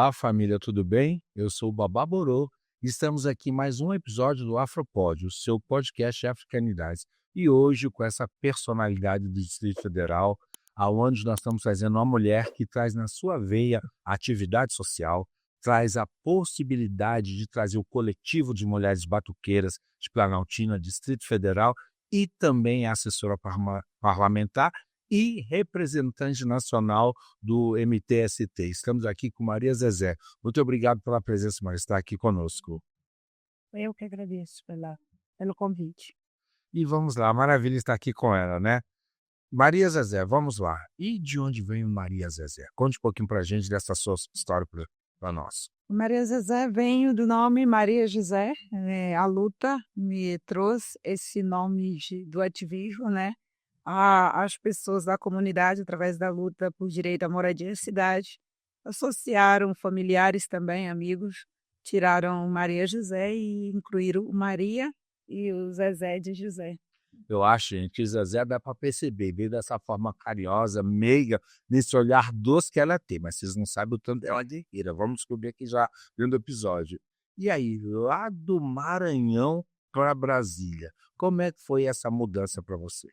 Olá, família, tudo bem? Eu sou o Babá Borô e estamos aqui em mais um episódio do Afropod, o seu podcast de africanidades. E hoje, com essa personalidade do Distrito Federal, aonde nós estamos trazendo uma mulher que traz na sua veia a atividade social, traz a possibilidade de trazer o coletivo de mulheres batuqueiras de Planaltina, Distrito Federal, e também é assessora parlamentar e representante nacional do MTST. Estamos aqui com Maria Zezé. Muito obrigado pela presença, Maria, estar aqui conosco. Eu que agradeço pelo convite. E vamos lá, maravilha estar aqui com ela, né? Maria Zezé, vamos lá. E de onde vem Maria Zezé? Conte um pouquinho pra gente dessa sua história para nós. Maria Zezé veio do nome Maria José. A luta me trouxe esse nome do ativismo, né? As pessoas da comunidade, através da luta por direito à moradia em cidade, associaram familiares também, amigos, tiraram Maria José e incluíram o Maria e o Zezé de José. Eu acho, gente, que Zezé dá para perceber, veio dessa forma carinhosa, meiga, nesse olhar doce que ela tem, mas vocês não sabem o tanto dela de guerreira. Vamos descobrir aqui já dentro do episódio. E aí, lá do Maranhão para Brasília, como é que foi essa mudança para você?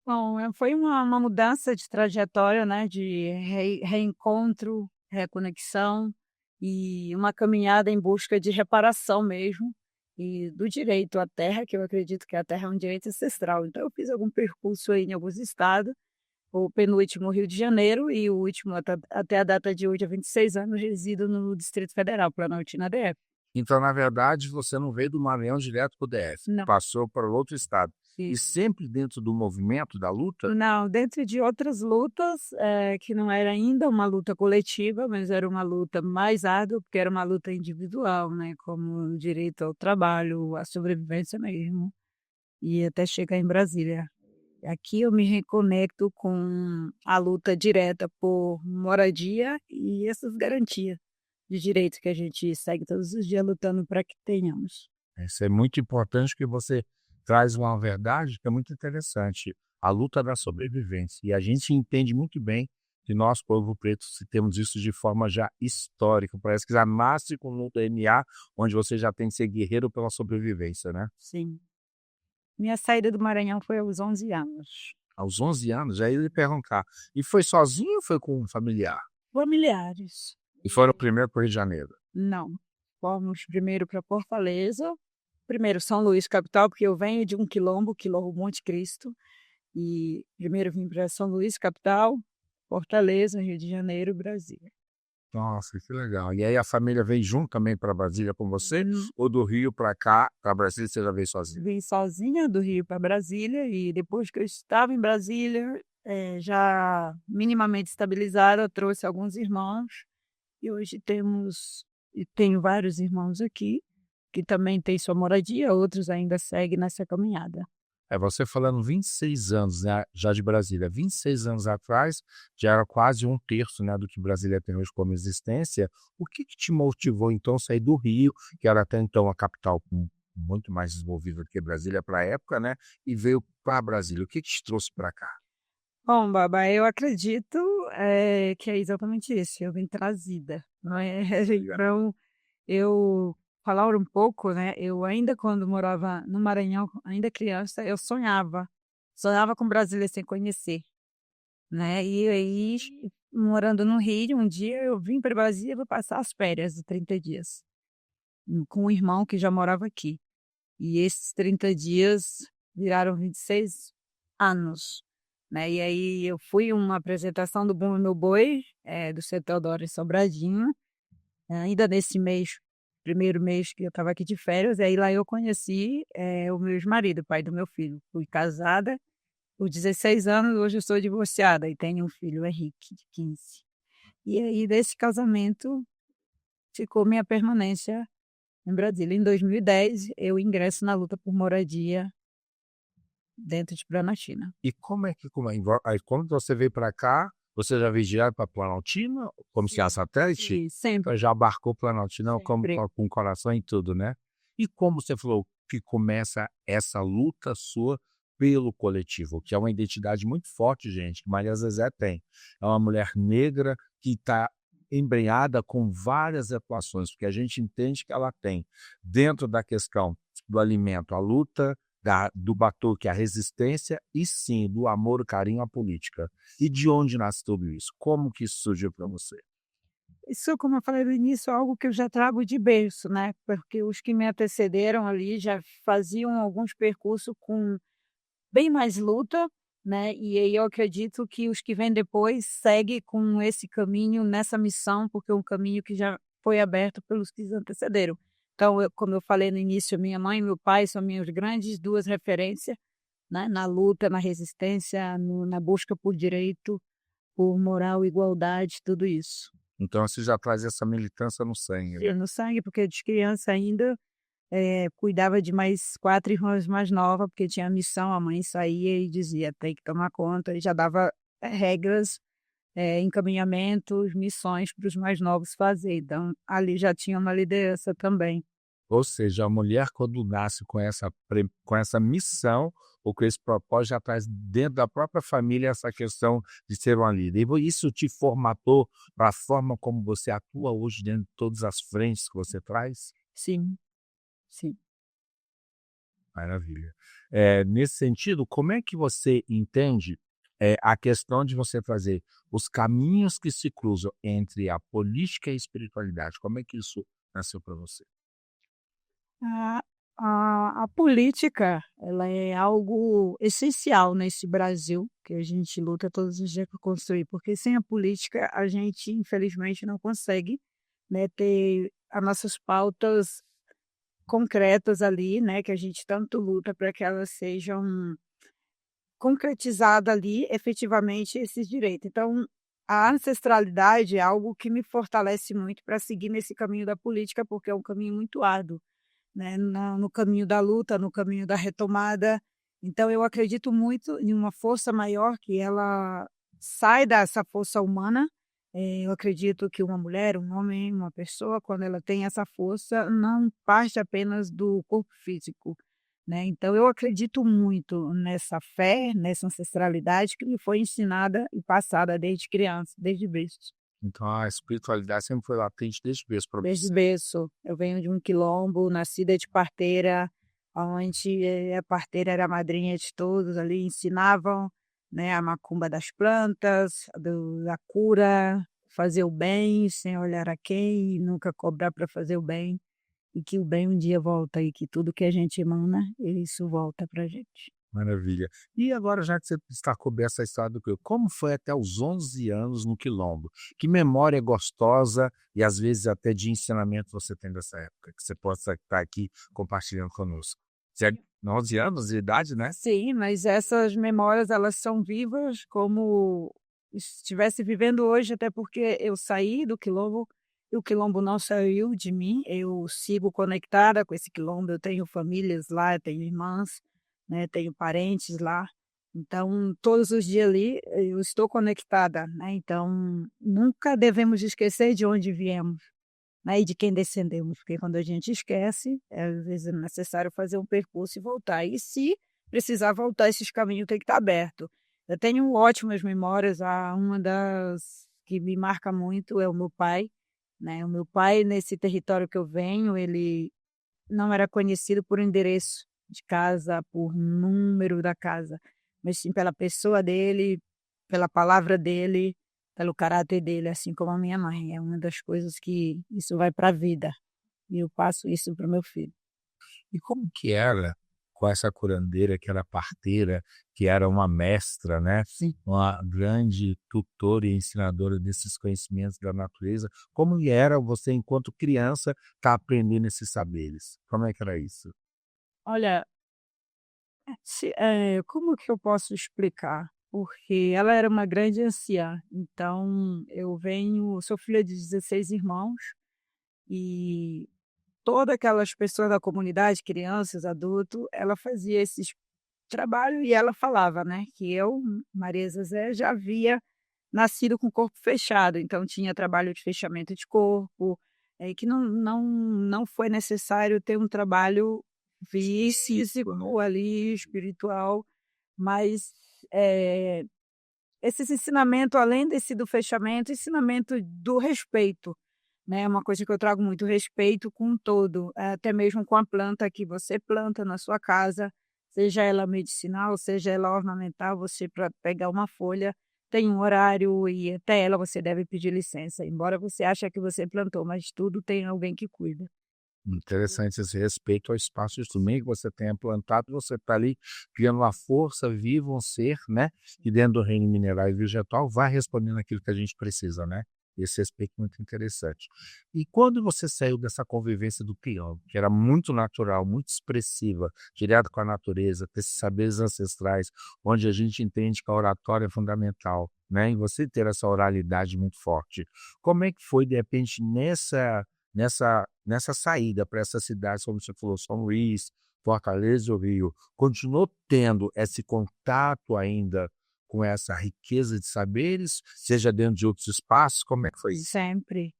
Bom, foi uma mudança de trajetória, né, de reencontro, reconexão e uma caminhada em busca de reparação mesmo e do direito à terra, que eu acredito que a terra é um direito ancestral. Então eu fiz algum percurso aí em alguns estados, o penúltimo Rio de Janeiro e o último até a data de hoje, há 26 anos, resido no Distrito Federal, Planaltina DF. Então, na verdade, você não veio do Maranhão direto para o DF, Não. passou para outro estado. E Isso. sempre dentro do movimento, da luta? Não, dentro de outras lutas, que não era ainda uma luta coletiva, mas era uma luta mais árdua, porque era uma luta individual, né, como o direito ao trabalho, a sobrevivência mesmo, e até chegar em Brasília. Aqui eu me reconecto com a luta direta por moradia e essas garantias de direito que a gente segue todos os dias lutando para que tenhamos. Isso é muito importante, que você traz uma verdade que é muito interessante, a luta da sobrevivência. E a gente entende muito bem que nós, povo preto, se temos isso de forma já histórica, parece que já nasce com no DNA, onde você já tem que ser guerreiro pela sobrevivência, né? Sim. Minha saída do Maranhão foi aos 11 anos. Aos 11 anos, já ia lhe perguntar, e foi sozinho ou foi com um familiar? Familiares. E foram primeiro para o Rio de Janeiro? Não. Fomos primeiro para Fortaleza, primeiro São Luís, capital, porque eu venho de um quilombo Monte Cristo, e primeiro vim para São Luís, capital, Fortaleza, Rio de Janeiro, Brasília. Nossa, que legal. E aí a família veio junto também para Brasília com você? Hum. Ou do Rio para cá, para Brasília, você já veio sozinho? Vim sozinha do Rio para Brasília e depois que eu estava em Brasília, já minimamente estabilizada, eu trouxe alguns irmãos e hoje tenho vários irmãos aqui que também têm sua moradia, outros ainda seguem nessa caminhada. Você falando 26 anos, né, já de Brasília, 26 anos atrás, já era quase um terço, né, do que Brasília tem hoje como existência. O que te motivou, então, a sair do Rio, que era até então a capital muito mais desenvolvida do que Brasília para a época, né, e veio para Brasília? O que te trouxe para cá? Bom, Baba, eu acredito que é exatamente isso, eu vim trazida, não é? Então, eu falar um pouco, né, eu ainda quando morava no Maranhão, ainda criança, eu sonhava com Brasília sem conhecer, né? E aí, morando no Rio, um dia eu vim para Brasília para passar as férias de 30 dias, com um irmão que já morava aqui. E esses 30 dias viraram 26 anos, né? E aí eu fui em uma apresentação do Bumba Meu Boi, do seu Teodoro em Sobradinho, ainda nesse mês, primeiro mês que eu estava aqui de férias, e aí lá eu conheci o meu ex-marido, pai do meu filho. Fui casada por 16 anos, hoje eu sou divorciada e tenho um filho, o Henrique, de 15. E aí desse casamento ficou minha permanência em Brasília. Em 2010, eu ingresso na luta por moradia dentro de Planaltina. E aí, quando você veio para cá, você já veio direto para Planaltina, como se é satélite? Sim, sempre. Então já abarcou Planaltina Sempre. com o coração em tudo, né? E como você falou que começa essa luta sua pelo coletivo, que é uma identidade muito forte, gente, que Maria Zezé tem. É uma mulher negra que está embrenhada com várias atuações, porque a gente entende que ela tem, dentro da questão do alimento, a luta do batuque, a resistência e sim, do amor, o carinho à política. E de onde nasce tudo isso? Como que isso surgiu para você? Isso, como eu falei no início, é algo que eu já trago de berço, né, porque os que me antecederam ali já faziam alguns percursos com bem mais luta, né, e aí eu acredito que os que vêm depois seguem com esse caminho, nessa missão, porque é um caminho que já foi aberto pelos que antecederam. Então eu, como eu falei no início, minha mãe e meu pai são minhas grandes 2 referências, né, na luta, na resistência, na busca por direito, por moral, igualdade, tudo isso. Então você já traz essa militância no sangue, E né? no sangue, porque de criança ainda, cuidava de mais 4 irmãs mais nova, porque tinha missão, a mãe saía e dizia: "Tem que tomar conta", e já dava, regras, encaminhamentos, missões para os mais novos fazer, então ali já tinha uma liderança também. Ou seja, a mulher quando nasce com essa missão ou com esse propósito, já traz dentro da própria família essa questão de ser uma líder. E isso te formatou para a forma como você atua hoje dentro de todas as frentes que você traz? Sim, sim. Maravilha. Nesse sentido, como é que você entende, a questão de você trazer os caminhos que se cruzam entre a política e a espiritualidade? Como é que isso nasceu para você? A a política, ela é algo essencial nesse Brasil, que a gente luta todos os dias para construir, porque sem a política a gente infelizmente não consegue, né, ter as nossas pautas concretas ali, né, que a gente tanto luta para que elas sejam concretizadas ali, efetivamente, esses direitos. Então, a ancestralidade é algo que me fortalece muito para seguir nesse caminho da política, porque é um caminho muito árduo, né, no caminho da luta, no caminho da retomada. Então eu acredito muito em uma força maior que ela sai dessa força humana. Eu acredito que uma mulher, um homem, uma pessoa, quando ela tem essa força, não parte apenas do corpo físico, né. Então eu acredito muito nessa fé, nessa ancestralidade que me foi ensinada e passada desde criança, desde berço. Então a espiritualidade sempre foi latente desde o berço para Desde você. berço. Eu venho de um quilombo, nascida de parteira, onde, a parteira era a madrinha de todos ali, ensinavam, né, a macumba das plantas, da cura, fazer o bem sem olhar a quem, e nunca cobrar para fazer o bem, e que o bem um dia volta e que tudo que a gente emana, isso volta para gente. Maravilha. E agora, já que você destacou bem essa história do Quilombo, como foi até os 11 anos no Quilombo? Que memória gostosa e às vezes até de ensinamento você tem dessa época, que você possa estar aqui compartilhando conosco? Você é 11 anos de idade, né? Sim, mas essas memórias elas são vivas como estivesse vivendo hoje, até porque eu saí do quilombo e o quilombo não saiu de mim, eu sigo conectada com esse quilombo, eu tenho famílias lá, eu tenho irmãs, né, tenho parentes lá, então todos os dias ali eu estou conectada, né, então nunca devemos esquecer de onde viemos, né, e de quem descendemos, porque quando a gente esquece, às vezes é necessário fazer um percurso e voltar. E se precisar voltar, esses caminhos têm que estar aberto. Eu tenho ótimas memórias, uma das que me marca muito é o meu pai, né, o meu pai nesse território que eu venho, ele não era conhecido por endereço de casa, por número da casa, mas sim pela pessoa dele, pela palavra dele, pelo caráter dele, assim como a minha mãe. É uma das coisas que isso vai para a vida, e eu passo isso para o meu filho. E como que era com essa curandeira que era parteira, que era uma mestra, né? Sim. Uma grande tutora e ensinadora desses conhecimentos da natureza. Como era você, enquanto criança, estar aprendendo esses saberes? Como é que era isso? Olha, como que eu posso explicar? Porque ela era uma grande anciã, então eu venho sou filha de 16 irmãos, e toda aquelas pessoas da comunidade, crianças, adultos, ela fazia esses trabalho e ela falava, né, que eu, Maria Zezé, já havia nascido com o corpo fechado, então tinha trabalho de fechamento de corpo, que não foi necessário ter um trabalho físico ali, espiritual, mas, eh esses ensinamentos, além desse do fechamento, ensinamento do respeito, né, uma coisa que eu trago muito, respeito com o todo, até mesmo com a planta que você planta na sua casa, seja ela medicinal, seja ela ornamental, você para pegar uma folha tem um horário e até ela você deve pedir licença, embora você ache que você plantou, mas tudo tem alguém que cuida. Interessante esse respeito ao espaço, isso também que você tenha plantado, você está ali criando uma força viva, um ser, né, que dentro do reino mineral e vegetal vai respondendo aquilo que a gente precisa, né? Esse respeito é muito interessante. E quando você saiu dessa convivência do peão, que era muito natural, muito expressiva, direto com a natureza, com esses saberes ancestrais, onde a gente entende que a oratória é fundamental, né, e você ter essa oralidade muito forte, como é que foi, de repente, nessa saída para essas cidades, como você falou, São Luís, Fortaleza e o Rio, continuou tendo esse contato ainda com essa riqueza de saberes, seja dentro de outros espaços, como é que foi isso? Sempre,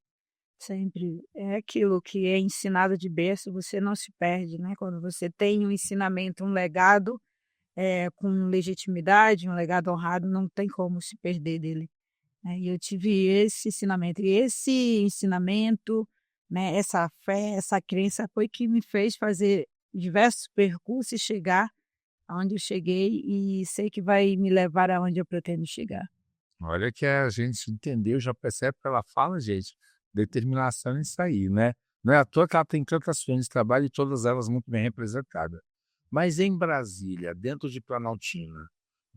sempre. É aquilo que é ensinado de berço, você não se perde, né, quando você tem um ensinamento, um legado, com legitimidade, um legado honrado, não tem como se perder dele, né. E eu tive esse ensinamento, e esse ensinamento, né, essa fé, essa crença foi que me fez fazer diversos percursos e chegar aonde eu cheguei e sei que vai me levar aonde eu pretendo chegar. Olha que a gente entendeu, já percebe pela fala, gente, determinação nisso aí, né. Não é à toa que ela tem tantas frentes de trabalho e todas elas muito bem representadas. Mas em Brasília, dentro de Planaltina,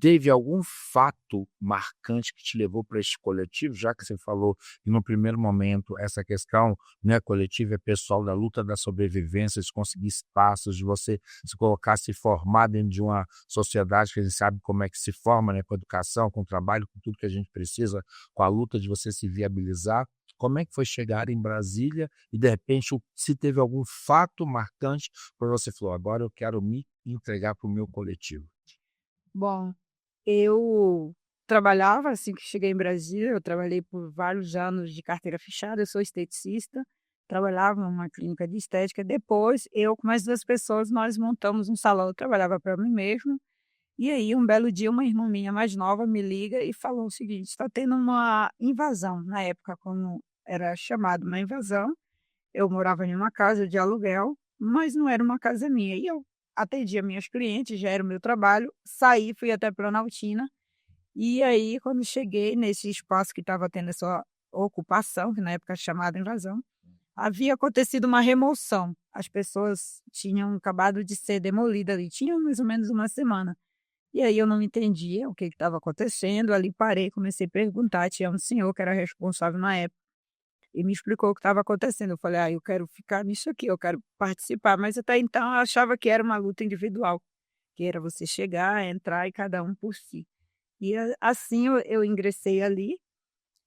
teve algum fato marcante que te levou para este coletivo? Já que você falou que no primeiro momento essa questão, né, coletiva é pessoal da luta da sobrevivência, de conseguir espaços, de você se colocar, se formar dentro de uma sociedade que a gente sabe como é que se forma, né, com educação, com trabalho, com tudo que a gente precisa, com a luta de você se viabilizar. Como é que foi chegar em Brasília e, de repente, se teve algum fato marcante quando você falou: "Agora eu quero me entregar para o meu coletivo"? Bom, eu trabalhava assim que cheguei em Brasília, eu trabalhei por vários anos de carteira fechada, eu sou esteticista, trabalhava numa clínica de estética, depois eu com mais 2 pessoas, nós montamos um salão, eu trabalhava para mim mesma, e aí um belo dia uma irmã minha mais nova me liga e falou o seguinte: "Está tendo uma invasão", na época como era chamado uma invasão, eu morava em uma casa de aluguel, mas não era uma casa minha, e eu atendia minhas clientes, já era o meu trabalho, saí, fui até Planaltina, e aí quando cheguei nesse espaço que estava tendo essa ocupação, que na época chamada invasão, havia acontecido uma remoção, as pessoas tinham acabado de ser demolidas ali, tinha mais ou menos uma semana. E aí eu não entendia o que estava acontecendo, ali parei, comecei a perguntar, tinha um senhor que era responsável na época, e me explicou o que estava acontecendo. Eu falei: "Ah, eu quero ficar nisso aqui, eu quero participar", mas até então eu achava que era uma luta individual, que era você chegar, entrar e cada um por si. E assim eu ingressei ali,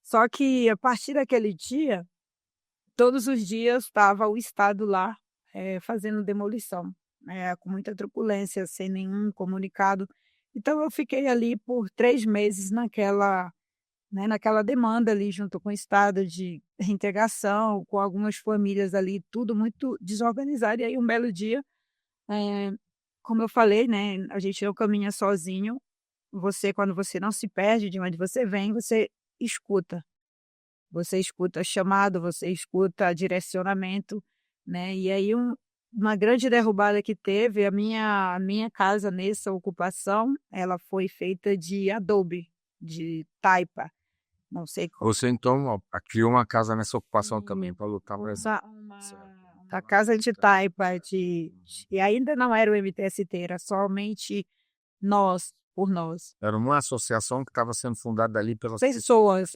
só que a partir daquele dia, todos os dias estava o Estado lá, fazendo demolição, com muita truculência, sem nenhum comunicado. Então eu fiquei ali por 3 meses naquela, né, naquela demanda ali junto com o estado de reintegração, com algumas famílias ali, tudo muito desorganizado. E aí um belo dia, eh, como eu falei, né, a gente não caminha sozinho, você quando você não se perde de onde você vem, escuta. Você escuta chamado, você escuta direcionamento, né, e aí uma grande derrubada que teve, a minha casa nessa ocupação, ela foi feita de adobe, de taipa. Não sei como. Você então, ó, criou uma casa nessa ocupação também Sim, para lutar por essa certo. uma casa de taipa e ainda não era o MTST, era somente nós, por nós. Era uma associação que estava sendo fundada ali pelas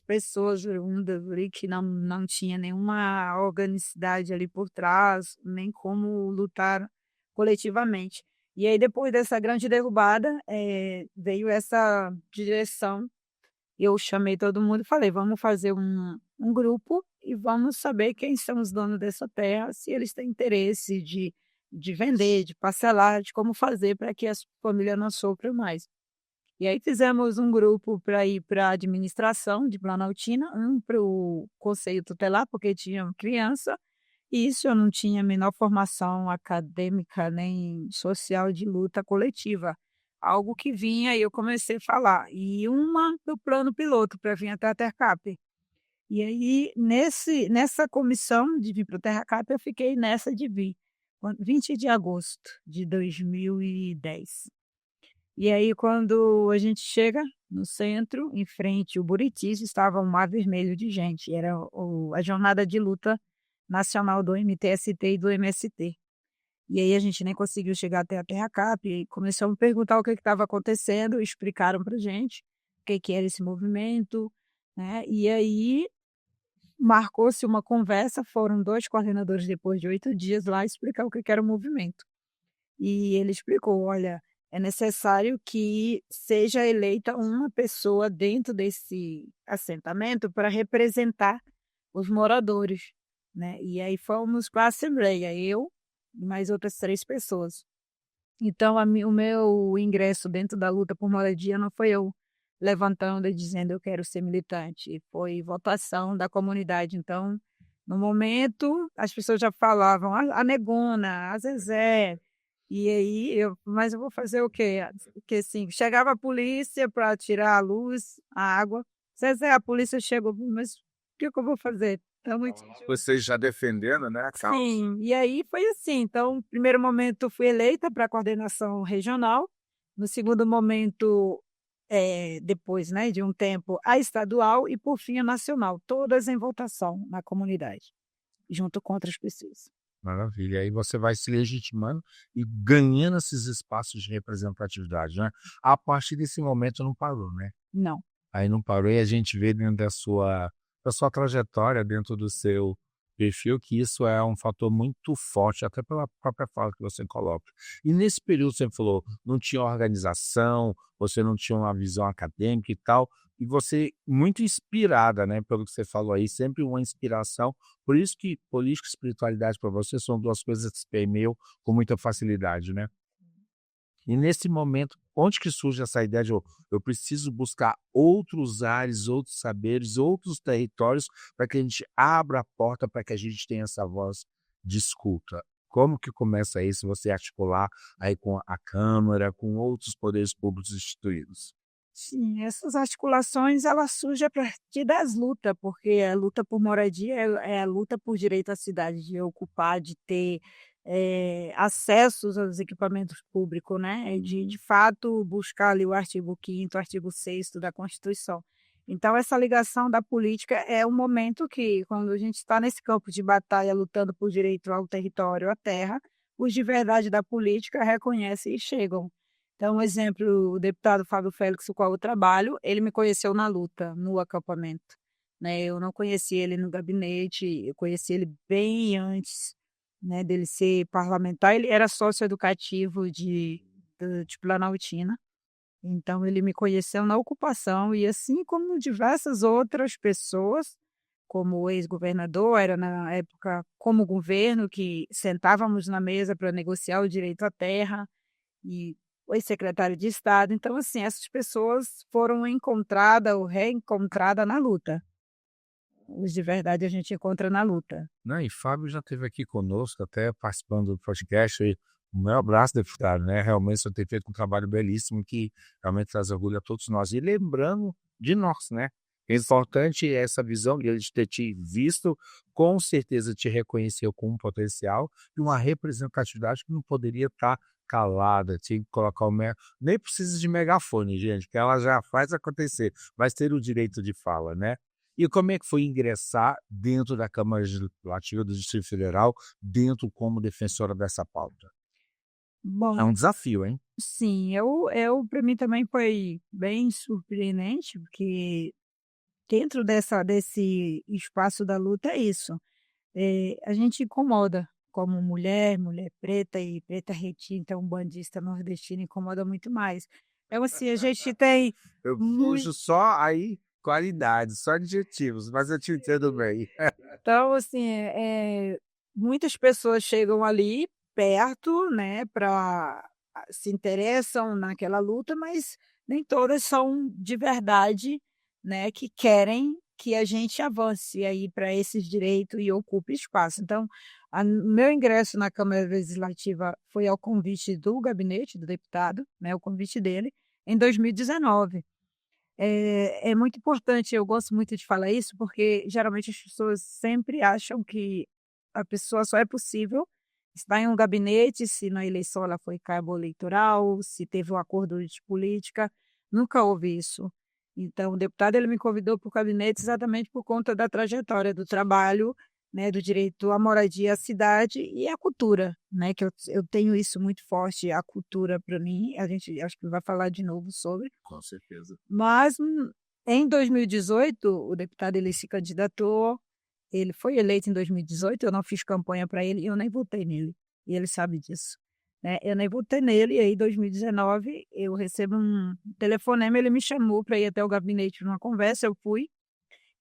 Pessoas oriundas ali que não tinha nenhuma organicidade ali por trás, nem como lutar coletivamente. E aí depois dessa grande derrubada, veio essa direção, eu chamei todo mundo e falei: "Vamos fazer um grupo e vamos saber quem são os donos dessa terra, se eles têm interesse de vender, de parcelar, de como fazer para que as famílias não sofram mais". E aí fizemos um grupo para ir para a administração de Planaltina, um para o conselho tutelar, porque tinha criança, e isso eu não tinha a menor formação acadêmica nem social de luta coletiva. algo que vinha e eu comecei a falar. E uma do plano piloto para vir até a Tercap. E aí, nessa comissão de vir para o Terracap, eu fiquei nessa de vir, 20 de agosto de 2010. E aí, quando a gente chega no centro, em frente ao Buritis, estava um mar vermelho de gente. Era a jornada de luta nacional do MTST e do MST. E aí a gente nem conseguiu chegar até a Terracap e começamos a perguntar o que estava acontecendo, explicaram para gente o que era esse movimento, né? E aí marcou-se uma conversa, foram 2 coordenadores depois de 8 dias lá explicar o que era o movimento. E ele explicou: "Olha, é necessário que seja eleita uma pessoa dentro desse assentamento para representar os moradores", né. E aí fomos para a assembleia, eu e mais outras 3 pessoas. Então o meu ingresso dentro da luta por moradia não foi eu levantando e dizendo: "Eu quero ser militante", foi votação da comunidade. Então, no momento, as pessoas já falavam: "A Negona, a Zezé", e aí mas eu vou fazer o quê? Porque, assim, chegava a polícia para tirar a luz, a água: "Zezé, a polícia chegou", mas o que que eu vou fazer? Estamos Vocês já defendendo, né, a causa. Sim, e aí foi assim, então, no primeiro momento fui eleita para a coordenação regional, no segundo momento, depois, né, de um tempo, a estadual e por fim a nacional, todas em votação na comunidade, junto com outras pessoas. Maravilha. Aí você vai se legitimando e ganhando esses espaços de representatividade, né. A partir desse momento não parou, né. Não. Aí não parou e a gente vê dentro da sua trajetória, dentro do seu perfil, que isso é um fator muito forte, até pela própria fala que você coloca. E nesse período você falou, não tinha organização, você não tinha uma visão acadêmica e tal, e você muito inspirada, né, pelo que você falou aí, sempre uma inspiração. Por isso que política e espiritualidade para você são 2 coisas que se permeiam com muita facilidade, né? E nesse momento, onde que surge essa ideia de eu preciso buscar outros ares, outros saberes, outros territórios, para que a gente abra a porta para que a gente tenha essa voz de escuta? Como que começa isso, você articular aí com a Câmara, com outros poderes públicos instituídos? Sim, essas articulações elas surgem a partir das lutas, porque a luta por moradia é a luta por direito à cidade, de ocupar, de ter, acessos aos equipamentos públicos, né, de fato buscar ali o artigo 5º, o artigo 6º da Constituição. Então essa ligação da política é um momento que, quando a gente está nesse campo de batalha lutando por direito ao território, à terra, os de verdade da política reconhecem e chegam. Então, um exemplo, o deputado Fábio Félix, com o qual eu trabalho, ele me conheceu na luta, no acampamento, né, eu não conheci ele no gabinete, eu conheci ele bem antes, né, dele ser parlamentar, ele era sócio educativo de Planaltina, então ele me conheceu na ocupação e assim como diversas outras pessoas, como o ex-governador, era na época como governo que sentávamos na mesa para negociar o direito à terra, e o ex-secretário de Estado. Então, assim, essas pessoas foram encontrada ou reencontrada na luta. Os de verdade a gente encontra na luta. Né, e Fábio já esteve aqui conosco, até participando do podcast, e o meu abraço, deputado, né, realmente você tem feito um trabalho belíssimo que realmente traz orgulho a todos nós. E lembrando de nós, né, é importante essa visão de ele ter te visto, com certeza te reconheceu com um potencial e uma representatividade que não poderia estar calada, tinha que colocar nem precisa de megafone, gente, que ela já faz acontecer, mas ter o direito de fala, né. E como é que foi ingressar dentro da Câmara Legislativa do Distrito Federal, dentro como defensora dessa pauta? É Bom, um desafio, hein? sim, eu para mim também foi bem surpreendente, porque dentro desse espaço da luta é isso, a gente incomoda como mulher, mulher preta e preta retinta, umbandista nordestina, incomoda muito mais. Então assim, a gente tem Eu mui puxo só aí qualidades, só adjetivos, mas eu te entendo bem. Então, assim, muitas pessoas chegam ali perto, né, para se interessam naquela luta, mas nem todas são de verdade, né, que querem que a gente avance aí para esses direitos e ocupe espaço. Então, Meu ingresso na Câmara Legislativa foi ao convite do gabinete do deputado, né, o convite dele, em 2019. É muito importante, eu gosto muito de falar isso, porque geralmente as pessoas sempre acham que a pessoa só é possível estar em um gabinete se na eleição ela foi cabo eleitoral, se teve um acordo de política, nunca houve isso. Então o deputado ele me convidou para o gabinete exatamente por conta da trajetória do trabalho, né, do direito à moradia, à cidade e à cultura, né, que eu tenho isso muito forte, a cultura para mim, a gente acho que vai falar de novo sobre. Com certeza. Mas, em 2018, o deputado ele se candidatou, ele foi eleito em 2018, eu não fiz campanha para ele e eu nem votei nele, e ele sabe disso, né. Eu nem votei nele e aí em 2019 eu recebo um telefonema, ele me chamou para ir até o gabinete numa conversa, eu fui,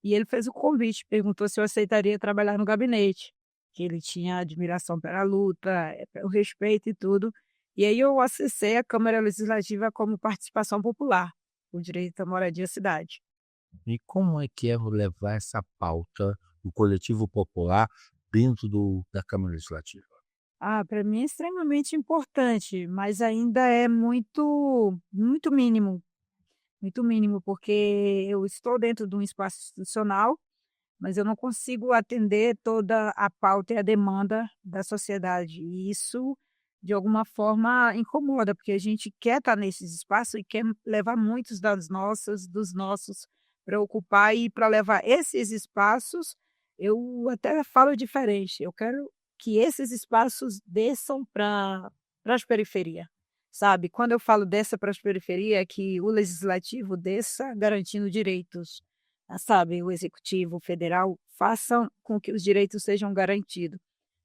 e ele fez o convite, perguntou se eu aceitaria trabalhar no gabinete, que ele tinha admiração pela luta, pelo respeito e tudo. E aí eu acessei a Câmara Legislativa como participação popular, o direito à moradia à cidade. E como é que é levar essa pauta do coletivo popular dentro da Câmara Legislativa? Ah, para mim é extremamente importante, mas ainda é muito mínimo, porque eu estou dentro de um espaço institucional, mas eu não consigo atender toda a pauta e a demanda da sociedade. E isso, de alguma forma, incomoda, porque a gente quer estar nesses espaços e quer levar muitos dos nossos para ocupar e para levar esses espaços, eu até falo diferente. Eu quero que esses espaços desçam para as periferias. Sabe, quando eu falo desça para as periferias, é que o legislativo desça garantindo direitos, sabe, o executivo federal façam com que os direitos sejam garantidos,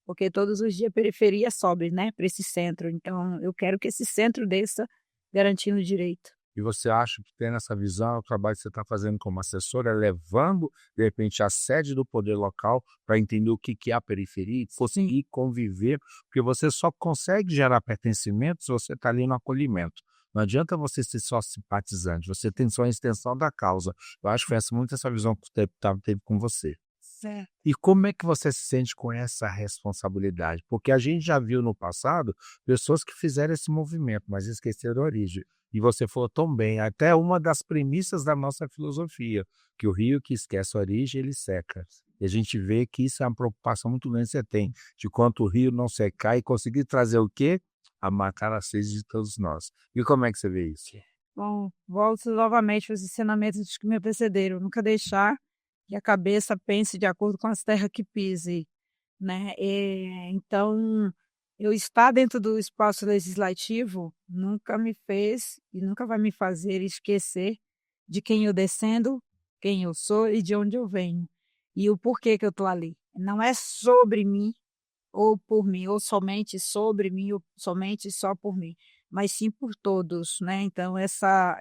porque todos os dias a periferia sobe, né, para esse centro, então eu quero que esse centro desça garantindo o direito. E você acha que tendo essa visão, o trabalho que você está fazendo como assessora, levando, de repente, a sede do poder local para entender o que é a periferia e Sim. conseguir conviver, porque você só consegue gerar pertencimento se você está ali no acolhimento. Não adianta você ser só simpatizante, você tem só a extensão da causa. Eu acho que foi muito essa visão que o deputado teve com você. Certo. E como é que você se sente com essa responsabilidade? Porque a gente já viu no passado pessoas que fizeram esse movimento, mas esqueceram a origem. E você falou tão bem, até uma das premissas da nossa filosofia, que o rio que esquece a origem, ele seca. E a gente vê que isso é uma preocupação muito grande que você tem, de quanto o rio não secar e conseguir trazer o quê? A matar a sede de todos nós. E como é que você vê isso? Bom, volto novamente aos ensinamentos que me precederam, nunca deixar que a cabeça pense de acordo com as terras que pise, né. Então, eu estar dentro do espaço legislativo nunca me fez e nunca vai me fazer esquecer de quem eu descendo, quem eu sou e de onde eu venho, e o porquê que eu estou ali. Não é sobre mim ou por mim, ou somente sobre mim, ou somente só por mim, mas sim por todos, né. Então essa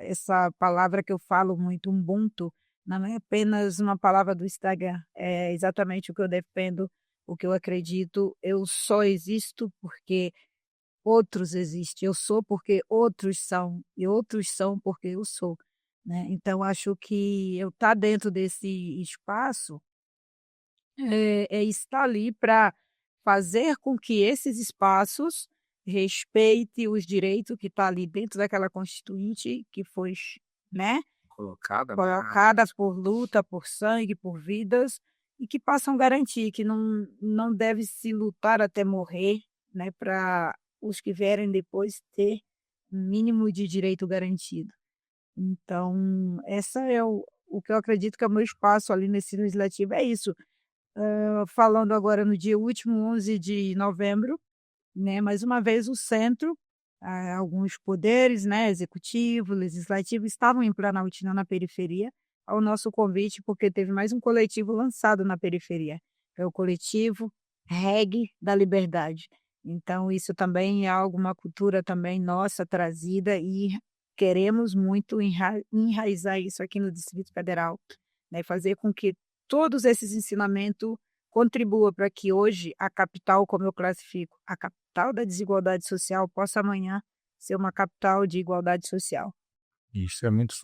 palavra que eu falo muito, Ubuntu, não é apenas uma palavra do Instagram, é exatamente o que eu defendo, o que eu acredito. Eu só existo porque outros existem, eu sou porque outros são, e outros são porque eu sou, né. Então acho que eu estar dentro desse espaço é estar ali para fazer com que esses espaços respeite os direitos que está ali dentro daquela constituinte que foi, né, Colocada, né? colocada por luta, por sangue, por vidas, e que possam garantir que não deve se lutar até morrer, né, para os que vierem depois ter um mínimo de direito garantido. Então, essa é o que eu acredito que é o meu espaço ali nesse legislativo, é isso. Falando agora no dia último, 11 de novembro, né, mais uma vez o centro, alguns poderes, né, executivo, legislativo, estavam em Planaltina, na periferia, ao nosso convite, porque teve mais um coletivo lançado na periferia, é o coletivo Reggae da Liberdade. Então isso também é algo, uma cultura também nossa trazida e queremos muito enraizar isso aqui no Distrito Federal, né, fazer com que todos esses ensinamentos contribua para que hoje a capital, como eu classifico, a capital da desigualdade social possa amanhã ser uma capital de igualdade social. Isso é muito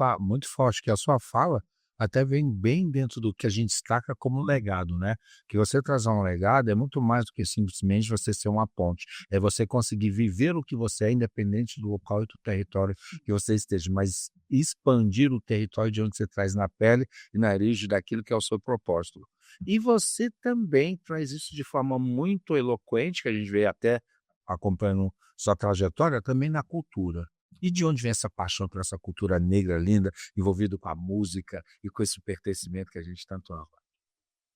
forte, que a sua fala até vem bem dentro do que a gente destaca como legado, né? Que você trazer um legado é muito mais do que simplesmente você ser uma ponte. É você conseguir viver o que você é, independente do local e do território que você esteja, mas expandir o território de onde você traz na pele e na origem daquilo que é o seu propósito. E você também traz isso de forma muito eloquente, que a gente vê até acompanhando sua trajetória, também na cultura. E de onde vem essa paixão por essa cultura negra linda, envolvido com a música e com esse pertencimento que a gente tanto ama?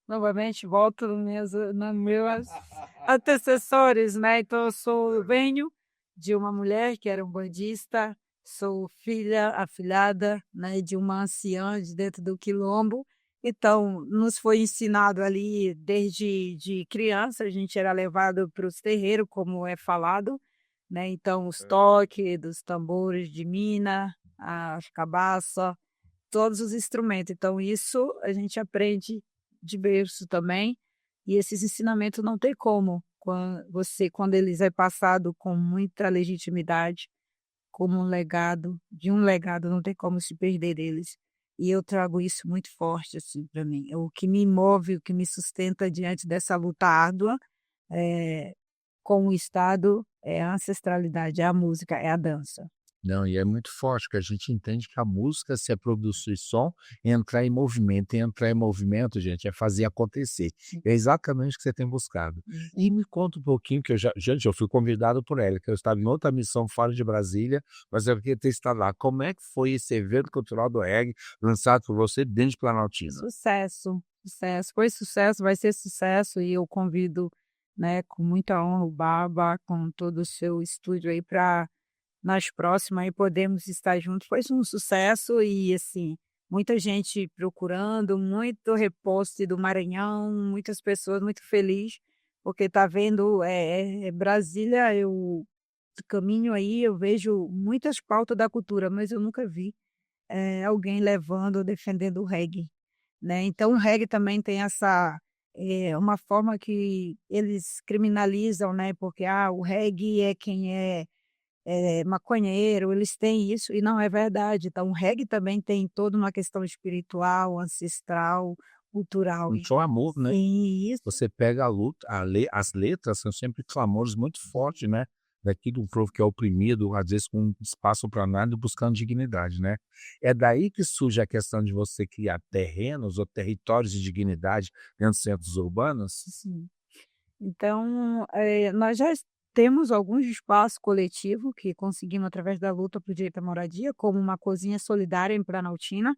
Novamente volto nos meus antecessores, né, então eu venho de uma mulher que era umbandista, sou filha, afilhada, né, de uma anciã de dentro do quilombo, então nos foi ensinado ali desde de criança, a gente era levado para os terreiros, como é falado, né, então os toques dos tambores de mina, as cabaça, todos os instrumentos. Então isso a gente aprende de berço também, e esses ensinamentos não tem como, quando eles é passado com muita legitimidade, como um legado, de um legado não tem como se perder deles. E eu trago isso muito forte, assim, para mim. O que me move, o que me sustenta diante dessa luta árdua, eh, com o Estado, é a ancestralidade, é a música, é a dança. Não, e é muito forte, que a gente entende que a música, se é produzir som, entrar em movimento. E entrar em movimento, gente, é fazer acontecer. É exatamente o que você tem buscado. E me conta um pouquinho, que gente, eu fui convidado por ela, que eu estava em outra missão fora de Brasília, mas eu queria ter estado lá. Como é que foi esse evento cultural do reggae, lançado por você dentro de Planaltina? Sucesso, sucesso. Foi sucesso, vai ser sucesso e eu convido, né, com muita honra o Baba, com todo o seu estúdio aí para nas próximas aí podemos estar juntos. Foi um sucesso e, assim, muita gente procurando, muito reposte do Maranhão, muitas pessoas muito feliz, porque tá vendo, Brasília, eu caminho aí, eu vejo muitas pautas da cultura, mas eu nunca vi, alguém levando, defendendo o reggae, né. Então o reggae também tem essa, uma forma que eles criminalizam, né, porque, o reggae é quem é maconheiro, eles têm isso e não é verdade. Então o reggae também tem toda uma questão espiritual, ancestral, cultural. Muito amor, né? Isso, Você pega a luta, as letras são sempre clamores muito fortes, né? Daquilo, um povo que é oprimido, às vezes com espaço para nada, buscando dignidade, né? É daí que surge a questão de você criar terrenos ou territórios de dignidade dentro dos centros urbanos. sim. Então, nós já temos alguns espaços coletivos que conseguimos através da luta por direito à moradia, como uma cozinha solidária em Planaltina,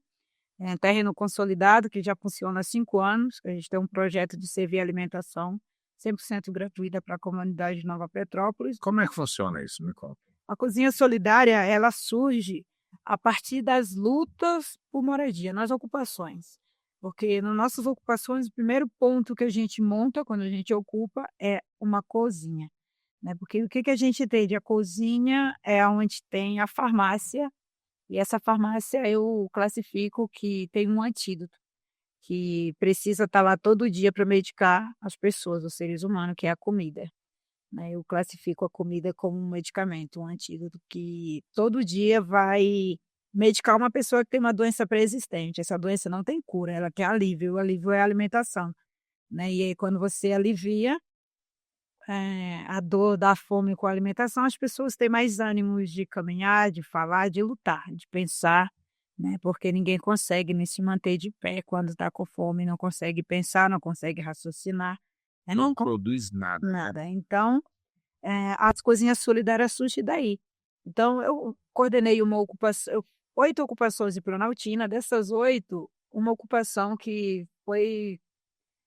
é um terreno consolidado que já funciona há 5 anos. A gente tem um projeto de servir alimentação 100% gratuita para a comunidade de Nova Petrópolis. Como é que funciona isso? Me conta. A cozinha solidária, ela surge a partir das lutas por moradia, nas ocupações. Porque nas nossas ocupações, o primeiro ponto que a gente monta quando a gente ocupa é uma cozinha, né? Porque o que que a gente entende? A cozinha é onde tem a farmácia, e essa farmácia eu classifico que tem um antídoto, que precisa estar lá todo dia para medicar as pessoas, os seres humanos, que é a comida, né, eu classifico a comida como um medicamento, um antídoto que todo dia vai medicar uma pessoa que tem uma doença pré-existente. Essa doença não tem cura, ela quer alívio, o alívio é a alimentação, né, e aí quando você alivia, a dor da fome com a alimentação, as pessoas têm mais ânimos de caminhar, de falar, de lutar, de pensar, né, porque ninguém consegue nem se manter de pé quando está com fome, não consegue pensar, não consegue raciocinar, né, Não não con produz nada. nada. Então as cozinhas solidárias surgem daí. Então eu coordenei uma ocupação 8 ocupações em Planaltina, dessas 8, uma ocupação que foi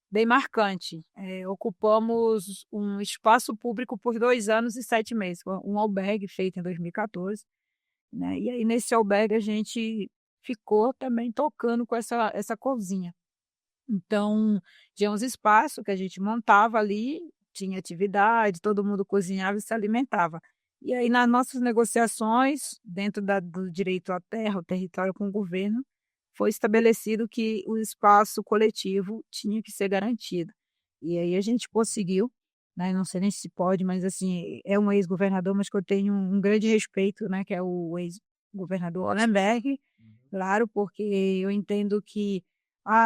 bem marcante. Ocupamos um espaço público por 2 anos e 7 meses, foi um albergue feito em 2014, né, e aí nesse albergue a gente ficou também tocando com essa cozinha. Então, tinha uns espaços que a gente montava ali, tinha atividade, todo mundo cozinhava e se alimentava. E aí nas nossas negociações, dentro do direito à terra, o território com o governo, foi estabelecido que o espaço coletivo tinha que ser garantido. E aí a gente conseguiu, né, não sei nem se pode, mas assim, é um ex-governador, mas que eu tenho um grande respeito, né, que é o ex-governador Hollenberg, Claro, porque eu entendo que,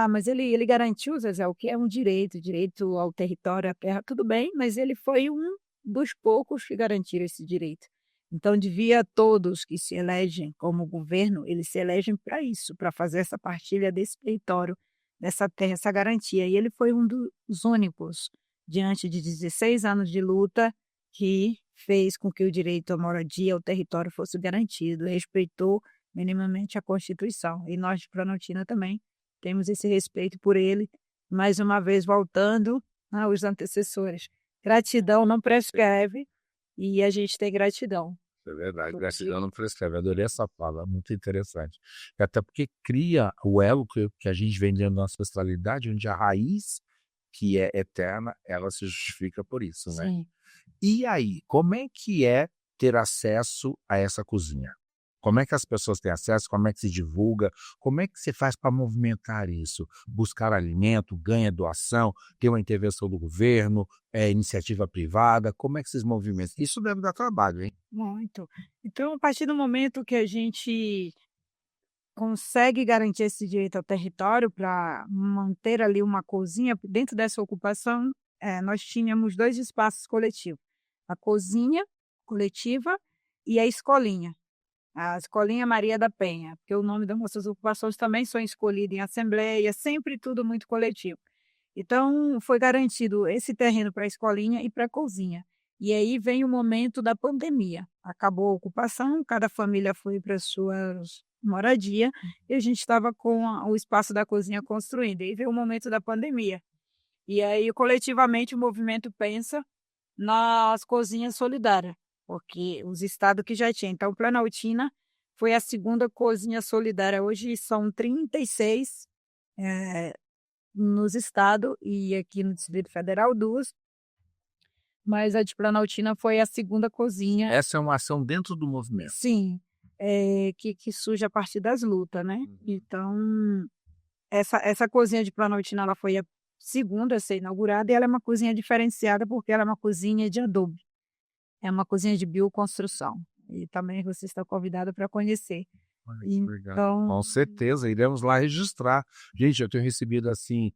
mas ele garantiu, Zezé, o que é um direito ao território, à terra, tudo bem, mas ele foi um dos poucos que garantiram esse direito. Então devia todos que se elegem como governo, eles se elegem para isso, para fazer essa partilha desse território, dessa terra, essa garantia. E ele foi um dos únicos, diante de 16 anos de luta, que fez com que o direito à moradia, ao território fosse garantido, respeitou minimamente a Constituição. E nós de Planaltina também temos esse respeito por ele, mais uma vez voltando aos antecessores. Gratidão não prescreve e a gente tem gratidão. É verdade, Porque- gratidão não prescreve. Adorei essa fala, muito interessante. Até porque cria o elo que a gente vem dentro da nossa ancestralidade, onde a raiz, que é eterna, ela se justifica por isso, né? Sim. E aí, como é que é ter acesso a essa cozinha? Como é que as pessoas têm acesso? Como é que se divulga? Como é que você faz para movimentar isso? Buscar alimento, ganha doação, ter uma intervenção do governo, iniciativa privada? Como é que vocês movimentam? Isso deve dar trabalho, hein? Muito. Então, a partir do momento que a gente consegue garantir esse direito ao território para manter ali uma cozinha, dentro dessa ocupação, nós tínhamos 2 espaços coletivos, a cozinha coletiva e a escolinha. A Escolinha Maria da Penha, porque o nome das nossas ocupações também são escolhidas em assembleia, sempre tudo muito coletivo. Então, foi garantido esse terreno para a escolinha e para a cozinha. E aí vem o momento da pandemia. Acabou a ocupação, cada família foi para suas moradia e a gente estava com o espaço da cozinha construindo. E aí veio o momento da pandemia. E aí, coletivamente, o movimento pensa nas cozinhas solidárias, porque os estados que já tinham. Então, Planaltina foi a segunda cozinha solidária. Hoje são 36 nos estados e aqui no Distrito Federal 2, mas a de Planaltina foi a segunda cozinha. Essa é uma ação dentro do movimento. Sim, que surge a partir das lutas, né? Então, essa cozinha de Planaltina ela foi a segunda a ser inaugurada e ela é uma cozinha diferenciada porque ela é uma cozinha de adobe. É uma cozinha de bioconstrução. E também você está convidado para conhecer. Olha que legal. Então, Com certeza, iremos lá registrar. Gente, eu tenho recebido assim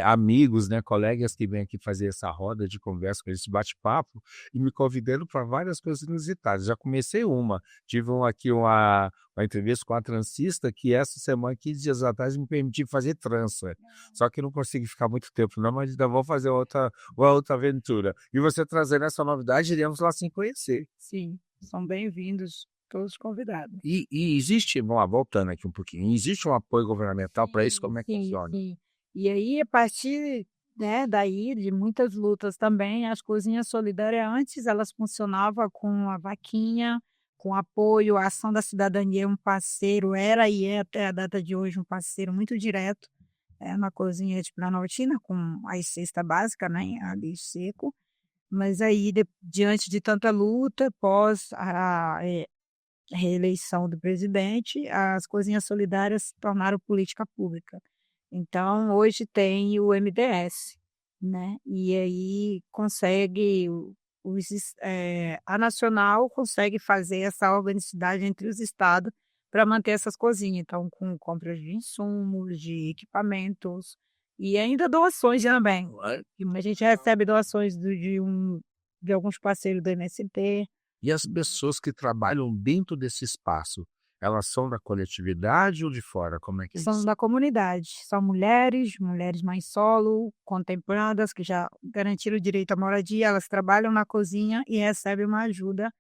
amigos, né, colegas que vêm aqui fazer essa roda de conversa, com esse bate-papo, e me convidando para várias coisas inusitadas. Já comecei tive aqui uma entrevista com a transista que essa semana, 15 dias atrás, me permitiu fazer trança. Só que não consegui ficar muito tempo, não, mas ainda vou fazer uma outra aventura. E você trazendo essa novidade, iremos lá sim conhecer. sim, são bem-vindos, todos convidados. E existe, vamos lá, voltando aqui um pouquinho, existe um apoio governamental para isso? Como é que Sim, funciona? sim. E aí, a partir, né, daí, de muitas lutas também, as cozinhas solidárias, antes elas funcionavam com a vaquinha, com apoio, a ação da cidadania, um parceiro, era e é até a data de hoje um parceiro muito direto, na cozinha de Planaltina, com a cesta básica, né, ali seco, mas aí, diante de tanta luta, pós a reeleição do presidente, as cozinhas solidárias se tornaram política pública. Então, hoje tem o MDS, né? E aí consegue, a nacional consegue fazer essa organicidade entre os estados para manter essas cozinhas. Então, com compras de insumos, de equipamentos e ainda doações também. A gente recebe doações de alguns parceiros do MST. E as pessoas que trabalham dentro desse espaço, elas são da coletividade ou de fora? Como é que é São isso? da comunidade, são mulheres mães solo, contempladas, que já garantiram o direito à moradia, elas trabalham na cozinha e recebem uma ajuda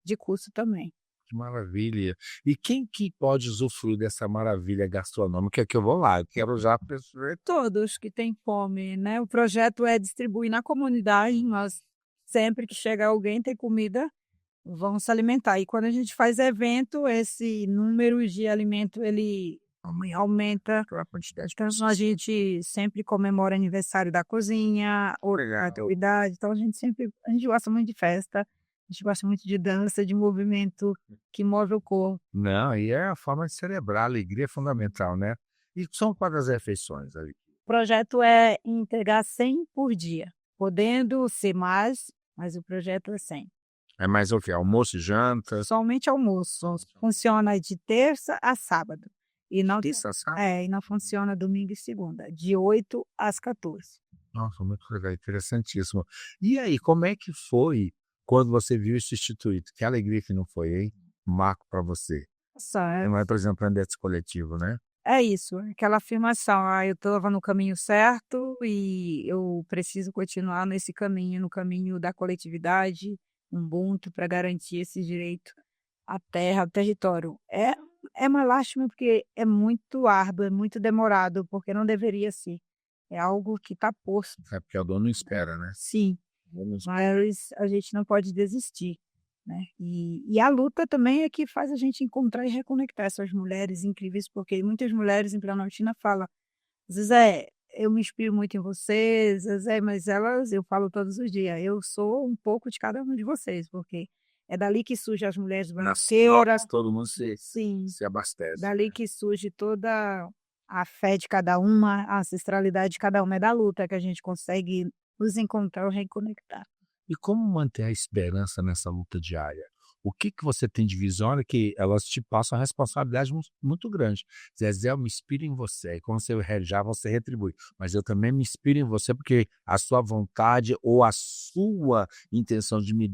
de custo também. Que maravilha. E quem que pode usufruir dessa maravilha gastronômica que eu vou lá? Eu quero já perceber. Todos que têm fome, né? O projeto é distribuir na comunidade, mas sempre que chega alguém tem comida, vão se alimentar. E quando a gente faz evento, esse número de alimento ele aumenta a quantidade. Então, a gente sempre comemora aniversário da cozinha, ou atividade. Então, a gente gosta muito de festa, a gente gosta muito de dança, de movimento que move o corpo. Não, e é a forma de celebrar, a alegria é fundamental, né? E são quantas refeições ali? O projeto é entregar 100 por dia, podendo ser mais, mas o projeto é 100. É mais o quê? Almoço e janta? Somente almoço. Funciona de terça a sábado. E não, Sensacional. e não funciona domingo e segunda, de 8 às 14. Nossa, muito legal, interessantíssimo. E aí, como é que foi quando você viu isso instituído? Que alegria que não foi, hein? Marco para você. Nossa, Um representante desse coletivo, né? é isso, aquela afirmação: "Ah, eu estava no caminho certo e eu preciso continuar nesse caminho, no caminho da coletividade, Ubuntu, para garantir esse direito à terra, ao território". É uma lástima, porque é muito árduo, é muito demorado, porque não deveria ser. É algo que está posto. É porque o dono não espera, né? Sim, O dono não espera. mas a gente não pode desistir, né. E a luta também é que faz a gente encontrar e reconectar essas mulheres incríveis, porque muitas mulheres em Planaltina falam: "Zezé, eu me inspiro muito em você, Zezé", mas elas, eu falo todos os dias: "Eu sou um pouco de cada um de vocês", porque é dali que surgem as mulheres Nas branceiras. todo mundo se, Sim, se abastece. dali que surge toda a fé de cada uma, a ancestralidade de cada uma. É da luta que a gente consegue nos encontrar ou reconectar. E como manter a esperança nessa luta diária? O que que você tem de visão? Olha que elas te passam a responsabilidade muito grande. Zezé, eu me inspiro em você. E quando você rejar, você retribui. Mas eu também me inspiro em você porque a sua vontade ou a sua intenção de me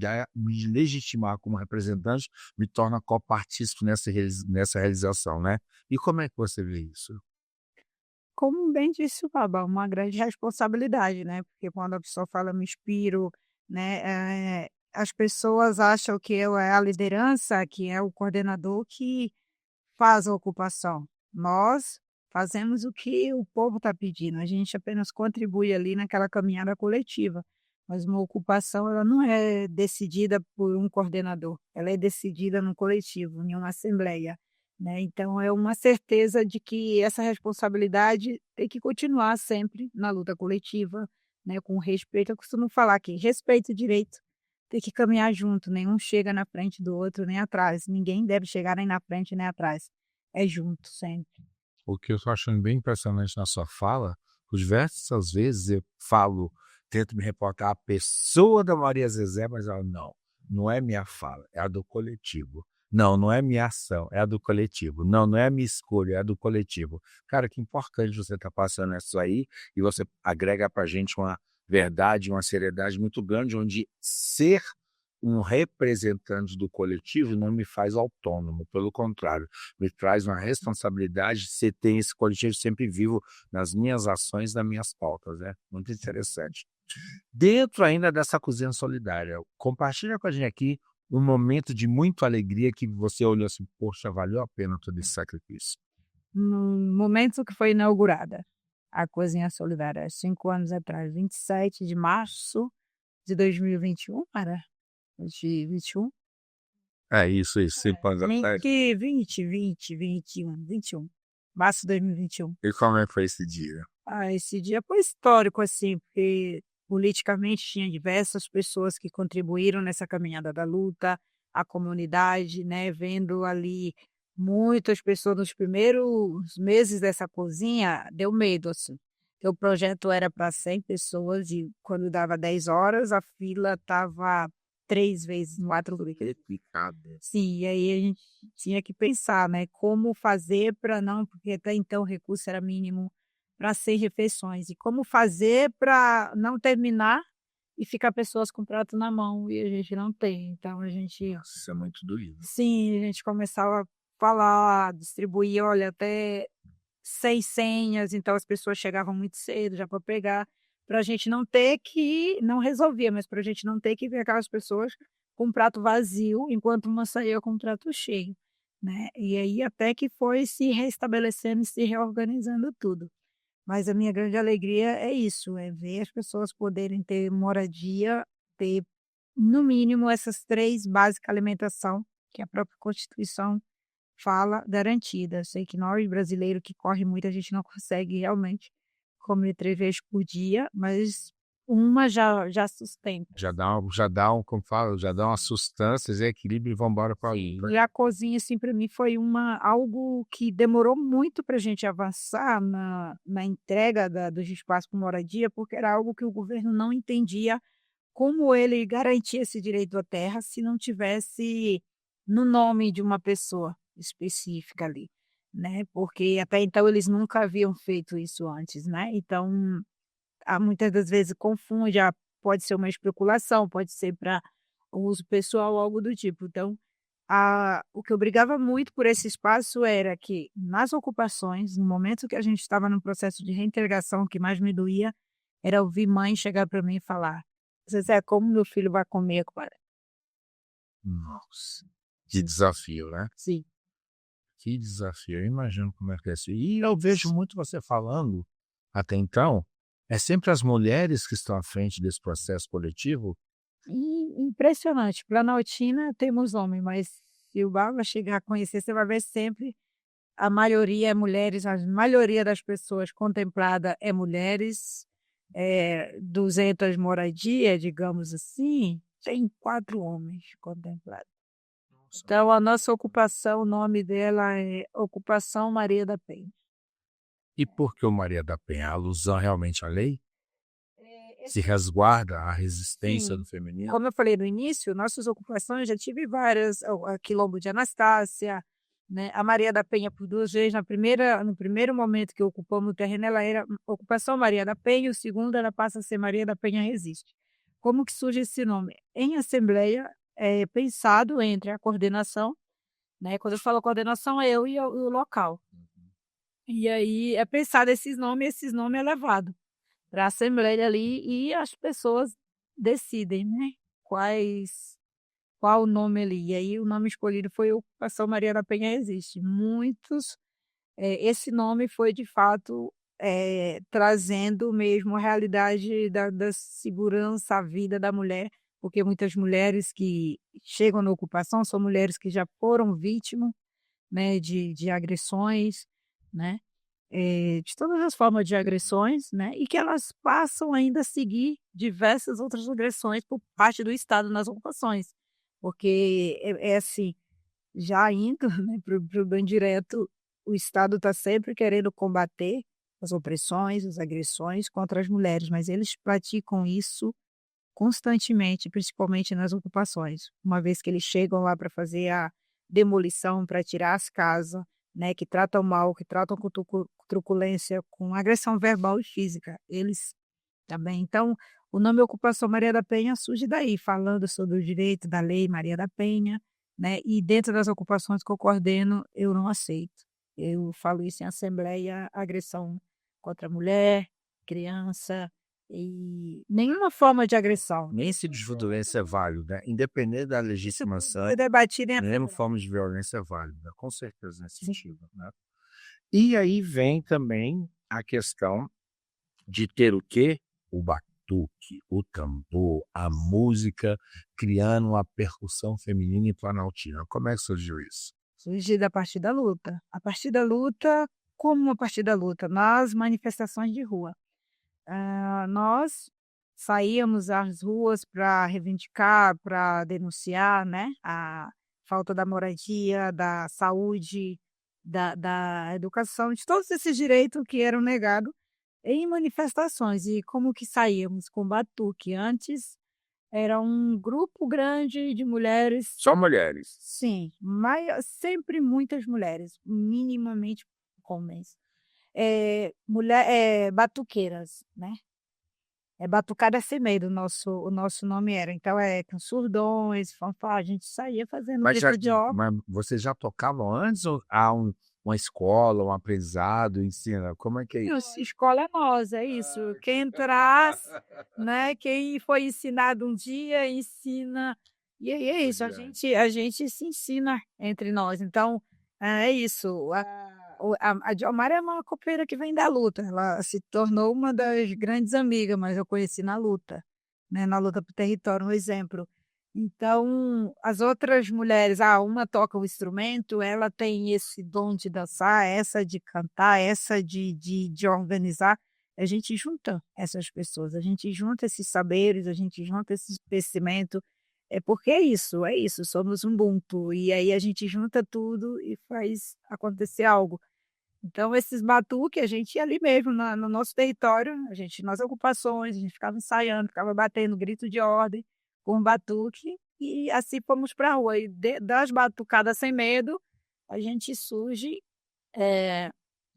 legitimar como representante me torna copartícipe nessa realização, né? E como é que você vê isso? Como bem disse o Baba, uma grande responsabilidade, né, porque quando a pessoa fala: "Me inspiro", né, as pessoas acham que eu é a liderança, que é o coordenador que faz a ocupação. Nós fazemos o que o povo está pedindo, a gente apenas contribui ali naquela caminhada coletiva, mas uma ocupação, ela não é decidida por um coordenador, ela é decidida no coletivo, em uma assembleia, né. Então é uma certeza de que essa responsabilidade tem que continuar sempre na luta coletiva, né, com respeito. Eu costumo falar que respeito e direito tem que caminhar junto, nenhum chega na frente do outro nem atrás, ninguém deve chegar nem na frente nem atrás, é junto sempre. O que eu estou achando bem impressionante na sua fala, por diversas vezes eu falo, tento me reportar à pessoa da Maria Zezé, mas ela não, não é minha fala, é a do coletivo. Não, não é minha ação, é a do coletivo. Não, não é a minha escolha, é a do coletivo. Cara, que importante você estar passando isso aí e você agrega para a gente uma verdade, uma seriedade muito grande, onde ser um representante do coletivo não me faz autônomo, pelo contrário, me traz uma responsabilidade de ser ter esse coletivo sempre vivo nas minhas ações, nas minhas pautas, né, muito interessante. Dentro ainda dessa cozinha solidária, compartilha com a gente aqui um momento de muita alegria que você olhou assim: "Poxa, valeu a pena todo esse sacrifício". No momento que foi inaugurada a Cozinha Solidária, há 5 anos atrás, 27 de março de 2021, era? De 21? É isso, 5 anos atrás. Que 21, março de 2021. E como é que foi esse dia? Ah, esse dia foi histórico, assim, porque politicamente tinha diversas pessoas que contribuíram nessa caminhada da luta, a comunidade, né, vendo ali muitas pessoas nos primeiros meses dessa cozinha, deu medo, assim. Porque o projeto era para 100 pessoas e quando dava 10 horas, a fila estava 3 vezes, 4 vezes. Replicado. Sim, e aí a gente tinha que pensar, né, como fazer para não, porque até então o recurso era mínimo para 100 refeições, e como fazer para não terminar e ficar pessoas com o prato na mão e a gente não tem. Então a gente, Nossa, isso é muito doído. sim, a gente começava a falar, distribuir, olha, até 6 senhas, então as pessoas chegavam muito cedo já para pegar, para a gente não ter que, não resolvia, mas para a gente não ter que ver aquelas pessoas com um prato vazio, enquanto uma saía com um prato cheio, né. E aí até que foi se restabelecendo e se reorganizando tudo. Mas a minha grande alegria é isso, é ver as pessoas poderem ter moradia, ter no mínimo essas 3 básicas: alimentação, que a própria Constituição fala, garantida. Eu sei que nós brasileiros que corre muito, a gente não consegue realmente comer 3 vezes por dia, mas uma já sustenta. Já dá um, como fala, já dá uma sustância e equilíbrio e vamos embora para outra. E a cozinha, assim, para mim foi algo que demorou muito para a gente avançar na entrega dos espaços para moradia, porque era algo que o governo não entendia como ele garantia esse direito à terra se não tivesse no nome de uma pessoa específica ali, né? Porque até então eles nunca haviam feito isso antes, né? Então, muitas das vezes confunde, pode ser uma especulação, pode ser para uso pessoal, algo do tipo. Então, o que eu brigava muito por esse espaço era que, nas ocupações, no momento que a gente estava no processo de reintegração, o que mais me doía era ouvir mãe chegar para mim e falar: Zezé, como meu filho vai comer agora? Nossa, que desafio, né? Sim. Que desafio, eu imagino como é que é isso. E eu vejo muito você falando, até então, é sempre as mulheres que estão à frente desse processo coletivo? Impressionante. Planaltina temos homem, mas se o Baba chegar a conhecer, você vai ver sempre a maioria é mulheres, a maioria das pessoas contemplada é mulheres, 200 moradia, digamos assim, tem 4 homens contemplados. Nossa. Então a nossa ocupação, o nome dela é Ocupação Maria da Penha. E por que o Maria da Penha? A alusão realmente à lei? Se resguarda a resistência Sim. do feminino? Como eu falei no início, nossas ocupações já tive várias, a Quilombo de Anastácia, né, a Maria da Penha por 2 vezes, no primeiro momento que ocupamos o terreno, ela era Ocupação Maria da Penha, o segundo ela passa a ser Maria da Penha Resiste. Como que surge esse nome? Em assembleia, é pensado entre a coordenação, né, quando eu falo coordenação é eu e o local. E aí é pensado esses nomes é levado para a assembleia ali e as pessoas decidem, né, qual o nome ali. E aí o nome escolhido foi Ocupação Maria da Penha Resiste. Esse nome foi de fato, trazendo mesmo a realidade da segurança à vida da mulher, porque muitas mulheres que chegam na ocupação são mulheres que já foram vítimas, né, de agressões, né, de todas as formas de agressões, né, e que elas passam ainda a seguir diversas outras agressões por parte do Estado nas ocupações. Porque é assim, já indo, né, para o bem direto, o Estado está sempre querendo combater as opressões, as agressões contra as mulheres, mas eles praticam isso constantemente, principalmente nas ocupações. Uma vez que eles chegam lá para fazer a demolição, para tirar as casas, né, que tratam mal, que tratam com truculência, com agressão verbal e física, eles também. Então, o nome Ocupação Maria da Penha surge daí, falando sobre o direito da lei Maria da Penha, né, e dentro das ocupações que eu coordeno, eu não aceito. Eu falo isso em assembleia, agressão contra a mulher, criança, e nenhuma forma de agressão. Nem esse de violência é válido, né? Independente da Isso legitimação, foi debatido em nenhuma forma de violência é válida, com certeza nesse sentido, né? E aí vem também a questão de ter o quê? O batuque, o tambor, a música, criando uma percussão feminina e planaltina. Como é que surgiu isso? surgir a partir da luta. A partir da luta, como a partir da luta? Nas manifestações de rua. Nós saíamos às ruas para reivindicar, para denunciar, né, a falta da moradia, da saúde, da educação, de todos esses direitos que eram negados em manifestações. E como que saíamos? Com batuque. Antes era um grupo grande de mulheres. Só mulheres. Sim, mas sempre muitas mulheres, minimamente homens. Batuqueiras, né? Batucada sem medo, o nosso nome era. Então, com surdões, fanfarra, a gente saía fazendo Mas, letra de obra. mas vocês já tocavam antes ou há uma escola, um aprendizado, ensina? Como é que é isso? Escola é nós, é isso. Quem entrasse, né? Quem foi ensinado um dia, ensina. E aí é isso, a gente se ensina entre nós. Então, é isso. A Diomara é uma copeira que vem da luta. Ela se tornou uma das grandes amigas, mas eu conheci na luta, né? Na luta por território, um exemplo. Então, as outras mulheres, uma toca o instrumento, ela tem esse dom de dançar, essa de cantar, essa de organizar. A gente junta essas pessoas, a gente junta esses saberes, a gente junta esse conhecimento. Porque é isso, somos um Ubuntu. E aí a gente junta tudo e faz acontecer algo. Então, esses batuques, a gente ia ali mesmo, no nosso território, nas ocupações, a gente ficava ensaiando, ficava batendo grito de ordem com batuque, e assim fomos para a rua. E das batucadas sem medo, a gente surge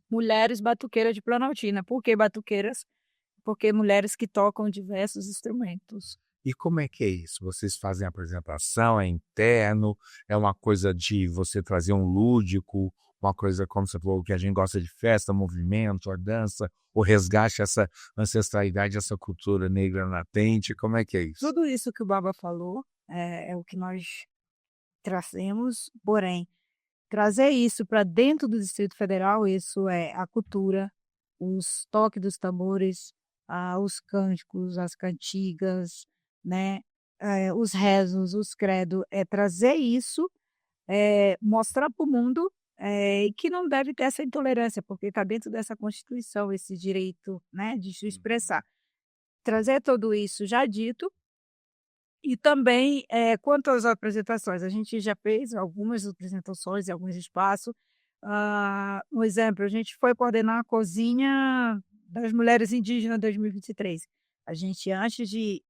mulheres batuqueiras de Planaltina. Por que batuqueiras? Porque mulheres que tocam diversos instrumentos. E como é que é isso? Vocês fazem apresentação, é interno, é uma coisa de você trazer um lúdico, uma coisa, como você falou, que a gente gosta de festa, movimento, a dança, o resgate, essa ancestralidade, essa cultura negra latente, como é que é isso? Tudo isso que o Baba falou é o que nós trazemos, porém, trazer isso para dentro do Distrito Federal, isso é a cultura, os toques dos tambores, os cânticos, as cantigas, né, os rezos, os credos, é trazer isso, mostrar para o mundo, que não deve ter essa intolerância, porque está dentro dessa Constituição esse direito, né, de se expressar. Trazer tudo isso já dito e também, quanto às apresentações, a gente já fez algumas apresentações em alguns espaços. Um exemplo, a gente foi coordenar a cozinha das mulheres indígenas 2023. A gente, antes de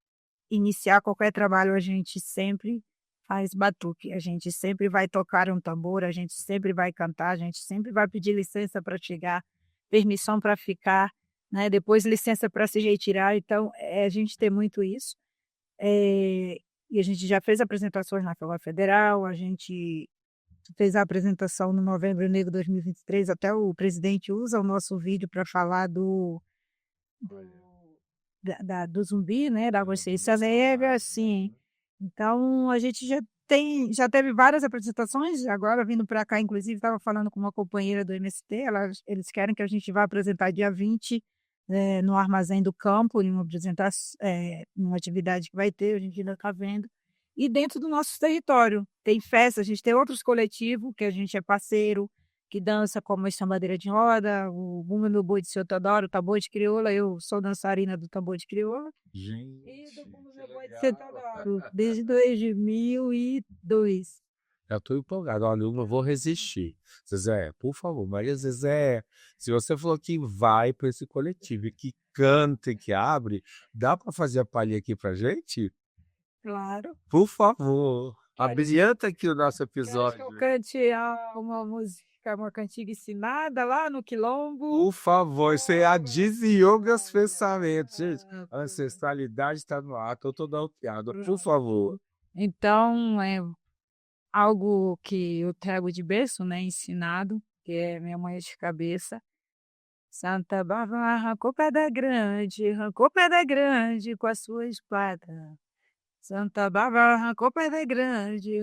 iniciar qualquer trabalho, a gente sempre faz batuque, a gente sempre vai tocar um tambor, a gente sempre vai cantar, a gente sempre vai pedir licença para chegar, permissão para ficar, né, depois licença para se retirar. Então, a gente tem muito isso. E a gente já fez apresentações na Câmara Federal, a gente fez a apresentação no Novembro Negro 2023, até o presidente usa o nosso vídeo para falar do zumbi, né, da consciência negra, sim. Então a gente já teve várias apresentações, agora vindo para cá, inclusive estava falando com uma companheira do MST, eles querem que a gente vá apresentar dia 20, no Armazém do Campo, em uma numa atividade que vai ter, a gente ainda está vendo. E dentro do nosso território, tem festa, a gente tem outros coletivos que a gente é parceiro, que dança como a Sambadeira de Roda, o Bumba Meu Boi de Seu Teodoro, o Tambor de Crioula, eu sou dançarina do Tambor de Crioula. E do Gente, Bumba que Meu Boi de Seu legal. Teodoro, desde 2002. Já estou empolgado. Olha, eu não vou resistir. Zezé, por favor, Maria Zezé, se você falou que vai para esse coletivo e que canta e que abre, dá para fazer a palhinha aqui pra gente? Claro. Por favor, abrilhanta aqui o nosso Quer que episódio. eu cante uma música, uma cantiga ensinada lá no Quilombo? Por favor, você adivinhou meus pensamentos, gente. A ancestralidade está no ar, estou toda alteada. Por favor. Então, é algo que eu trago de berço, né, ensinado, que é minha mãe de cabeça. Santa Bárbara arrancou pedra grande com a sua espada. Santa Bárbara arrancou pedra grande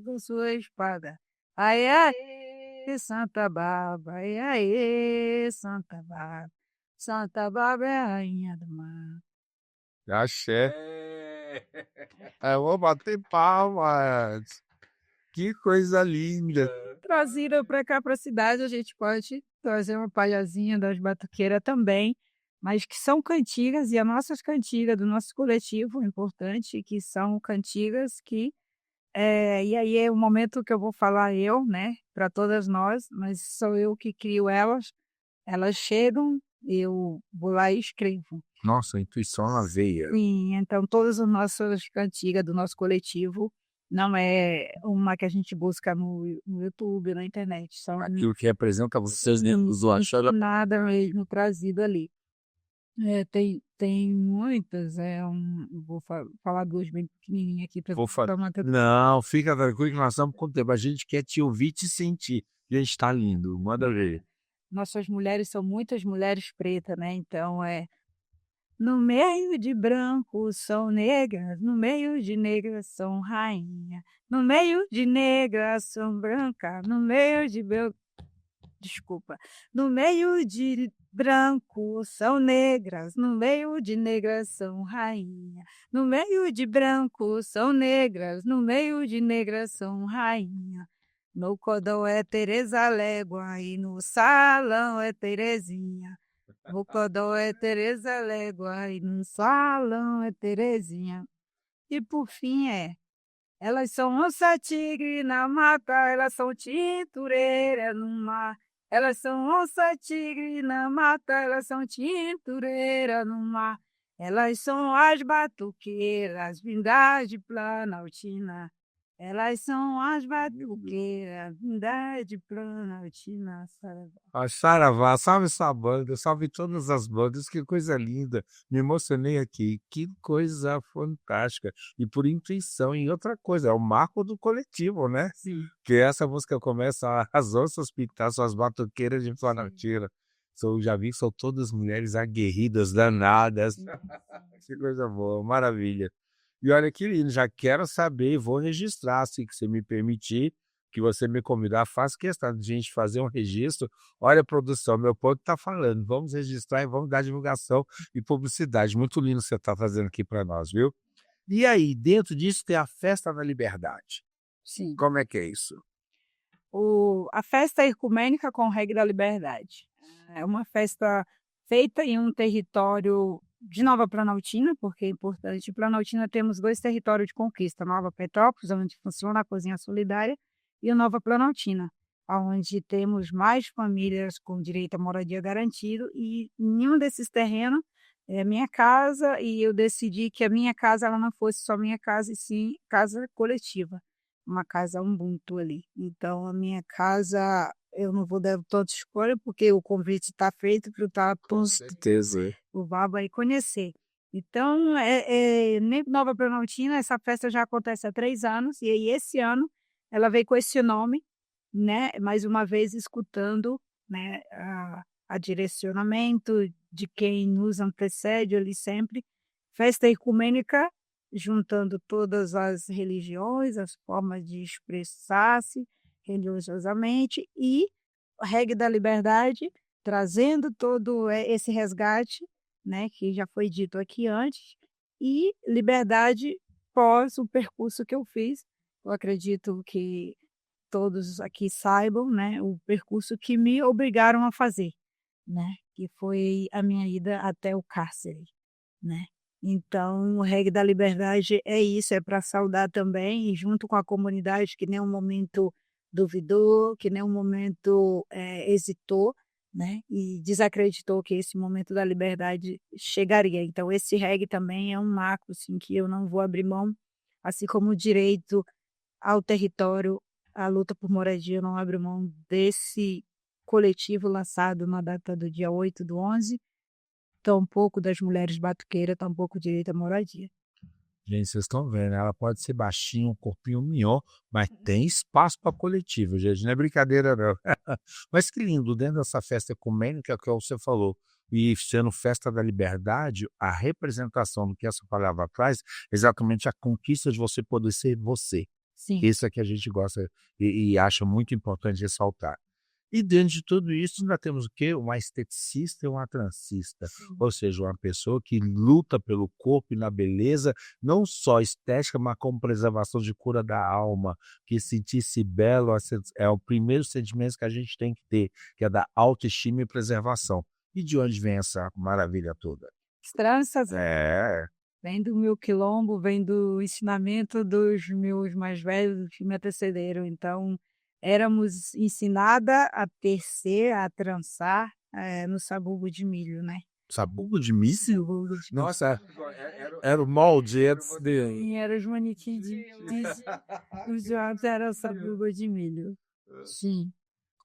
com sua espada. Aê, aê, Santa Bárbara, aê, aê, Santa Bárbara. Santa Bárbara é a rainha do mar. Axé. Eu vou bater palmas. Que coisa linda. Trazida para cá, para a cidade, a gente pode trazer uma palhazinha das batuqueiras também, mas que são cantigas, e as nossas cantigas do nosso coletivo, é importante, que são cantigas que, e aí é o momento que eu vou falar eu, né, para todas nós, mas sou eu que crio elas chegam, eu vou lá e escrevo. Nossa, intuição na veia. Sim, então todas as nossas cantigas do nosso coletivo não é uma que a gente busca no YouTube, na internet, são Aquilo que representa vocês dentro do Axé. nada mesmo trazido ali. Tem muitas, vou falar duas bem pequenininhas aqui para Vou falar. dar uma atenção. Não, fica tranquilo que nós estamos com tempo. A gente quer te ouvir e te sentir. Gente, tá lindo. Manda ver. Nossas mulheres são muitas mulheres pretas, né? Então no meio de brancos são negras, no meio de negras são rainha, no meio de negras são branca, no meio de desculpa, no meio de branco são negras, no meio de negras são rainha, no meio de branco são negras, no meio de negras são rainha. No cordão é Teresa Légua e no salão é Terezinha. No cordão é Teresa Légua e no salão é Terezinha. E por fim elas são onça-tigre na mata, elas são tintureira no mar. Elas são onça-tigre na mata, elas são tintureira no mar. Elas são as batuqueiras vindas de Planaltina. Elas são as batuqueiras de Planaltina, Saravá. A Saravá, salve essa banda, salve todas as bandas, que coisa linda. Me emocionei aqui, que coisa fantástica. E por intuição, e outra coisa, é o marco do coletivo, né? Sim. Que essa música começa, as onças pintar suas batuqueiras de Planaltina. Já vi que são todas mulheres aguerridas, danadas. Que coisa boa, maravilha. E olha que lindo, já quero saber, vou registrar, se você me permitir, que você me convidar, faço questão de a gente fazer um registro. Olha, produção, meu ponto está falando, vamos registrar e vamos dar divulgação e publicidade. Muito lindo você está fazendo aqui para nós, viu? E aí, dentro disso tem a Festa da Liberdade. Sim. Como é que é isso? A festa ecumênica com o Reggae da Liberdade. É uma festa feita em um território de Nova Planaltina, porque é importante. Em Planaltina temos 2 territórios de conquista, Nova Petrópolis, onde funciona a Cozinha Solidária, e o Nova Planaltina, onde temos mais famílias com direito à moradia garantido, e nenhum desses terrenos é minha casa, e eu decidi que a minha casa ela não fosse só minha casa, e sim casa coletiva, uma casa Ubuntu ali. Então, a minha casa, eu não vou dar tanta escolha, porque o convite está feito para eu estar Com certeza. o Baba aí conhecer. Então, nem Nova Planaltina, essa festa já acontece há 3 anos, e aí esse ano ela veio com esse nome, né? Mais uma vez escutando, né, a direcionamento de quem nos antecede ali sempre. Festa ecumênica, juntando todas as religiões, as formas de expressar-se religiosamente, e o Reggae da Liberdade, trazendo todo esse resgate, né, que já foi dito aqui antes, e liberdade pós o percurso que eu fiz. Eu acredito que todos aqui saibam, né, o percurso que me obrigaram a fazer, né, que foi a minha ida até o cárcere, né. Então, o Reggae da Liberdade é isso, é para saudar também, e junto com a comunidade que em nenhum momento duvidou, que em nenhum momento hesitou, né, e desacreditou que esse momento da liberdade chegaria. Então esse reggae também é um marco, assim, que eu não vou abrir mão, assim como o direito ao território, a luta por moradia, eu não abro mão desse coletivo lançado na data do dia 8/11, tampouco das mulheres batuqueiras, tampouco o direito à moradia. Gente, vocês estão vendo, ela pode ser baixinha, um corpinho mignon, mas tem espaço para coletivo, gente, não é brincadeira não. Mas que lindo, dentro dessa festa ecumênica que você falou, e sendo festa da liberdade, a representação do que essa palavra traz, é exatamente a conquista de você poder ser você. Sim. Isso é que a gente gosta e acha muito importante ressaltar. E dentro de tudo isso, ainda temos o quê? Uma esteticista e uma transista, ou seja, uma pessoa que luta pelo corpo e na beleza, não só estética, mas como preservação de cura da alma, que sentir-se belo é o primeiro sentimento que a gente tem que ter, que é da autoestima e preservação. E de onde vem essa maravilha toda? As tranças É, vem do meu quilombo, vem do ensinamento dos meus mais velhos que me antecederam. Então, éramos ensinada a tecer, a trançar, no sabugo de milho, né. sabugo de míssil? Sabugo de milho. Nossa, era o molde antes de... Sim, era os manequins os jogos era o sabugo de milho. Sim.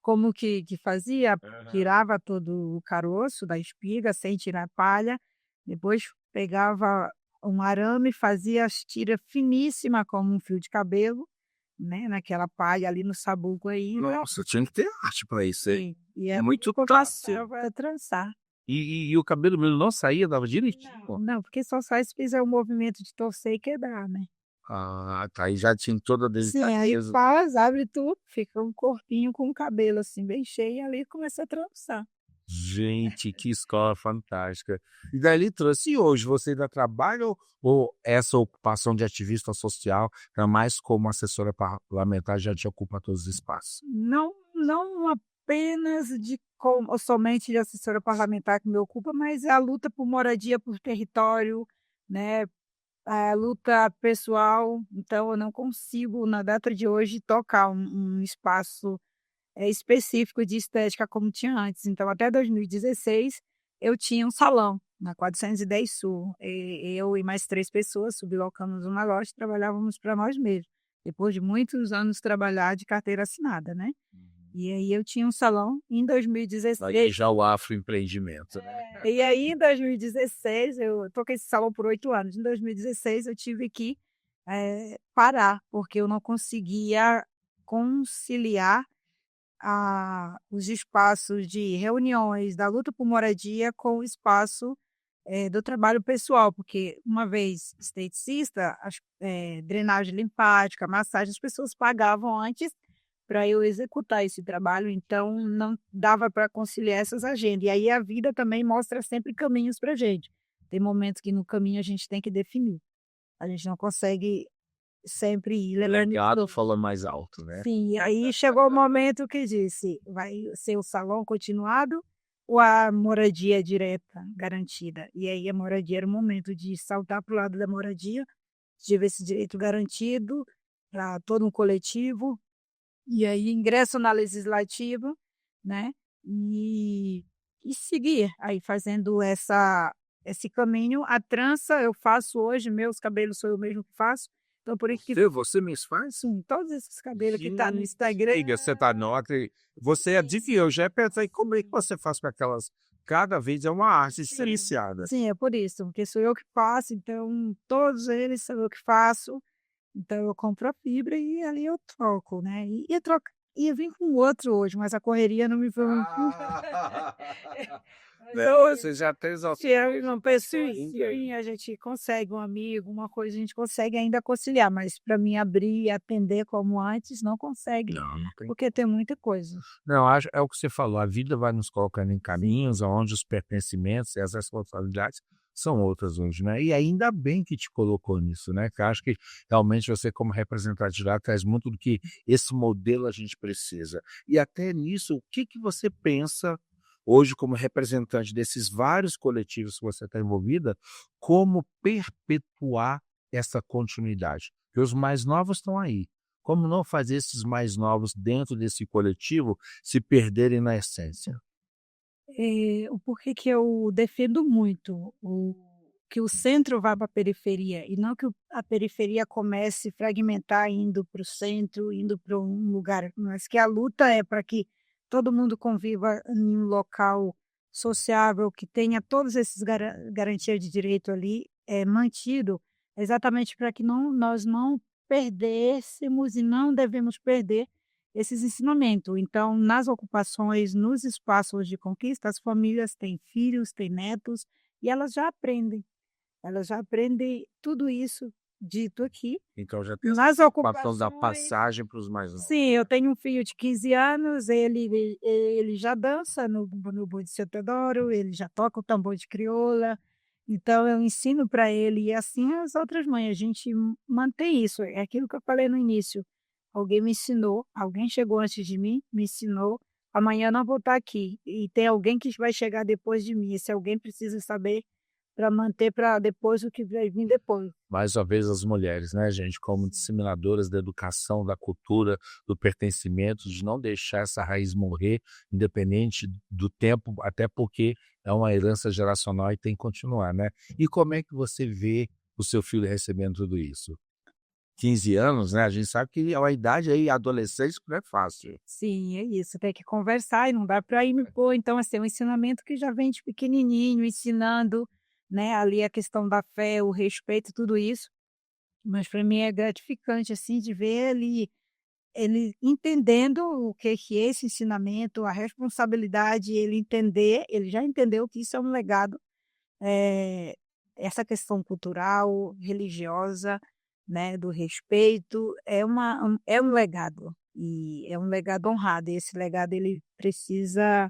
Como que fazia? Tirava todo o caroço da espiga sem tirar palha, depois pegava um arame, fazia as tiras finíssima como um fio de cabelo, né, naquela palha ali no sabugo aí. Nossa, tinha que ter arte para isso, hein? Sim, e É muito clássico. para trançar. E o cabelo mesmo não saía, dava direitinho? Não, porque só sai se fizer o movimento de torcer e quebrar, né. Ah, tá, aí já tinha toda a Sim, aí delicadeza. faz, abre tudo, fica um corpinho com o cabelo, assim, bem cheio, e ali começa a trançar. Gente, que escola fantástica. E dali trouxe. E hoje você ainda trabalha ou essa ocupação de ativista social, é mais como assessora parlamentar, já te ocupa todos os espaços? Não apenas somente de assessora parlamentar que me ocupa, mas é a luta por moradia, por território, né, a luta pessoal. Então eu não consigo, na data de hoje, tocar um espaço, específico de estética como tinha antes. Então até 2016 eu tinha um salão na 410 Sul, eu e mais 3 pessoas sublocamos uma loja e trabalhávamos para nós mesmos. depois de muitos anos trabalhar de carteira assinada, né. E aí eu tinha um salão em 2016. Aí já o afroempreendimento, né? E aí em 2016 eu toquei esse salão por 8 anos. Em 2016 eu tive que, parar, porque eu não conseguia conciliar os espaços de reuniões da luta por moradia com o espaço, do trabalho pessoal, porque uma vez esteticista, drenagem linfática, massagem, as pessoas pagavam antes para eu executar esse trabalho, então não dava para conciliar essas agendas. E aí a vida também mostra sempre caminhos para gente. Tem momentos que no caminho a gente tem que definir. A gente não consegue sempre ir levando Legado fala mais alto, né? sim, aí chegou o momento que disse: "Vai ser o salão continuado ou a moradia direta garantida?". E aí a moradia era o momento de saltar para o lado da moradia, tive esse direito garantido para todo um coletivo, e aí ingresso na legislativa, né, e seguir aí fazendo esse caminho. A trança eu faço hoje, meus cabelos sou eu mesmo que faço, então por isso que Você mesmo faz? sim, todos esses cabelos que tá no Gente, Instagram. amiga, você tá nota e você adivinhou, eu já pensei como é que você faz com aquelas cada vez é uma arte diferenciada. Sim, é por isso, porque sou eu que faço, então todos eles sou eu que faço, então eu compro a fibra e ali eu troco, né, ia vir com outro hoje, mas a correria não me permitiu. Né, você já tem as Se eu não penso ainda. sim, a gente consegue um amigo, uma coisa, a gente consegue ainda conciliar, mas para mim abrir e atender como antes, não consegue, Não tem. porque tem muita coisa. Não, acho é o que você falou, a vida vai nos colocando em caminhos onde os pertencimentos e as responsabilidades são outras hoje, né. E ainda bem que te colocou nisso, né, que eu acho que realmente você como representante de lá traz muito do que esse modelo a gente precisa. E até nisso, o que que você pensa hoje como representante desses vários coletivos que você está envolvida, como perpetuar essa continuidade? Porque os mais novos estão aí. Como não fazer esses mais novos dentro desse coletivo se perderem na essência? O porquê que eu defendo muito que o centro vá para a periferia e não que a periferia comece a fragmentar indo para o centro, indo para um lugar, mas que a luta é para que todo mundo conviva em um local sociável, que tenha todos esses garantias de direito ali, mantido, exatamente para que nós não perdêssemos e não devemos perder esses ensinamentos. Então, nas ocupações, nos espaços de conquista, as famílias têm filhos, têm netos, e elas já aprendem tudo isso dito aqui. Então já tem essa Nas preocupação da ocupações passagem para os mais novos. sim, eu tenho um filho de 15 anos, ele já dança no Boi de Seu Teodoro, ele já toca o tambor de crioula, então eu ensino para ele, e assim as outras mães, a gente mantém isso, é aquilo que eu falei no início, alguém me ensinou, alguém chegou antes de mim, me ensinou, amanhã eu não vou estar aqui, e tem alguém que vai chegar depois de mim, esse alguém precisa saber para manter para depois o que vai vir depois. Mais uma vez as mulheres, né, gente, como disseminadoras da educação, da cultura, do pertencimento, de não deixar essa raiz morrer, independente do tempo, até porque é uma herança geracional e tem que continuar, né. E como é que você vê o seu filho recebendo tudo isso? 15 anos, né, a gente sabe que é uma idade aí, adolescente, não é fácil. Sim, é isso, tem que conversar e não dá para ir me pôr então, assim, é um ensinamento que já vem de pequenininho ensinando, né, ali a questão da fé, o respeito, tudo isso, mas para mim é gratificante, assim, de ver ele entendendo o que é esse ensinamento, a responsabilidade, ele entender, ele já entendeu que isso é um legado, eh, essa questão cultural, religiosa, né, do respeito, é um legado, e é um legado honrado, e esse legado ele precisa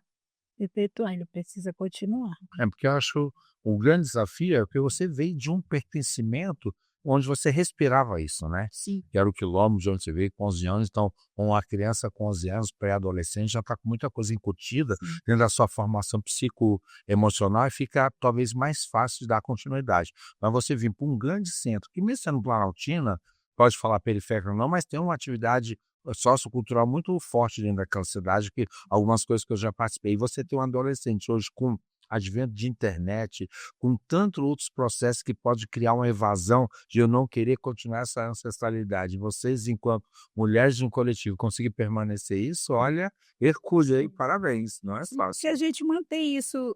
perpetuar, ele precisa continuar. É, porque eu acho o grande desafio é que você veio de um pertencimento onde você respirava isso, né, Sim. que era o quilômetro de onde você veio com 11 anos, então uma criança com 11 anos, pré-adolescente, já está com muita coisa incutida Sim. dentro da sua formação psicoemocional e fica talvez mais fácil de dar continuidade. Mas você vir para um grande centro, que mesmo sendo Planaltina, pode falar periférica ou não, mas tem uma atividade sociocultural muito forte dentro daquela cidade, que algumas coisas que eu já participei. E você tem um adolescente hoje com advento de internet, com tantos outros processos que pode criar uma evasão de eu não querer continuar essa ancestralidade. Vocês, enquanto mulheres de um coletivo, conseguem permanecer isso, olha, hercúleo aí, parabéns, não é Se fácil. a gente mantém isso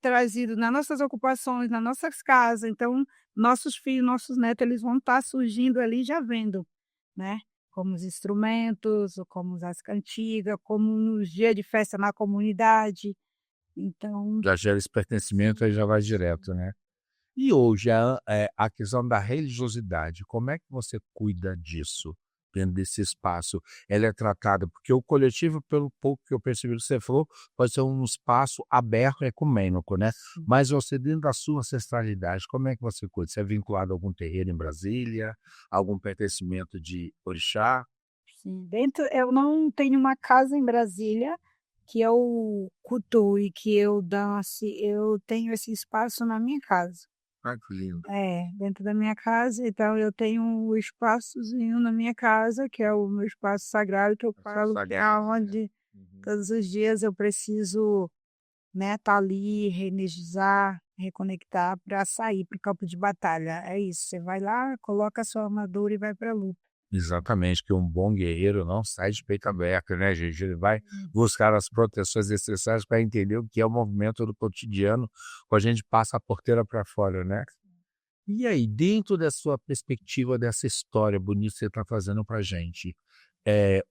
trazido nas nossas ocupações, nas nossas casas, então nossos filhos, nossos netos, eles vão estar surgindo ali já vendo, né, como os instrumentos, ou como as cantigas, como nos dia de festa na comunidade, então Já gera esse pertencimento, aí já vai direto, né. E hoje a questão da religiosidade, como é que você cuida disso, dentro desse espaço? Ela é tratada porque o coletivo, pelo pouco que eu percebi que você falou, pode ser um espaço aberto ecumênico, né. Mas você dentro da sua ancestralidade, como é que você cuida? Você é vinculado a algum terreiro em Brasília, algum pertencimento de orixá? sim, dentro eu não tenho uma casa em Brasília que eu cultue, que eu dance, eu tenho esse espaço na minha casa. Ai, que lindo. É, dentro da minha casa, então eu tenho um espaçozinho na minha casa, que é o meu espaço sagrado, que eu falo que é Sagrado, né. aonde Uhum. todos os dias eu preciso, né, estar ali, reenergizar, reconectar para sair para o campo de batalha. É isso, você vai lá, coloca a sua armadura e vai para a luta. Exatamente, que um bom guerreiro não sai de peito aberto, né, gente? Ele vai buscar as proteções necessárias para entender o que é o movimento do cotidiano, quando a gente passa a porteira para fora, né? E aí, dentro da sua perspectiva dessa história bonita que você está fazendo para gente,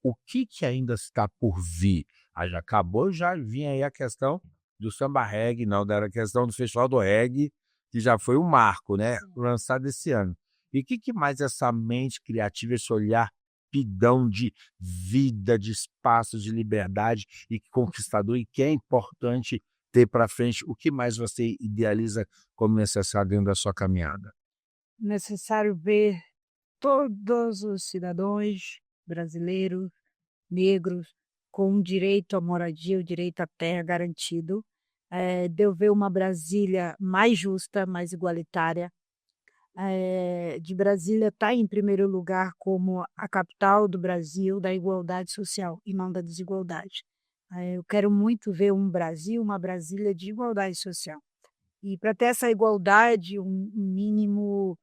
o que que ainda está por vir? Ah, já acabou, já vinha aí a questão do samba reggae, não, era a questão do festival do reggae, que já foi um marco, né, lançado esse ano. E o que que mais essa mente criativa, esse olhar pidão de vida, de espaço, de liberdade e conquistador, e que é importante ter para frente, o que mais você idealiza como necessário dentro da sua caminhada? Necessário ver todos os cidadãos brasileiros, negros, com direito à moradia, o direito à terra garantido, de eu ver uma Brasília mais justa, mais igualitária, de Brasília estar em primeiro lugar como a capital do Brasil da igualdade social e não da desigualdade. Eu quero muito ver um Brasil, uma Brasília de igualdade social. E para ter essa igualdade, um mínimo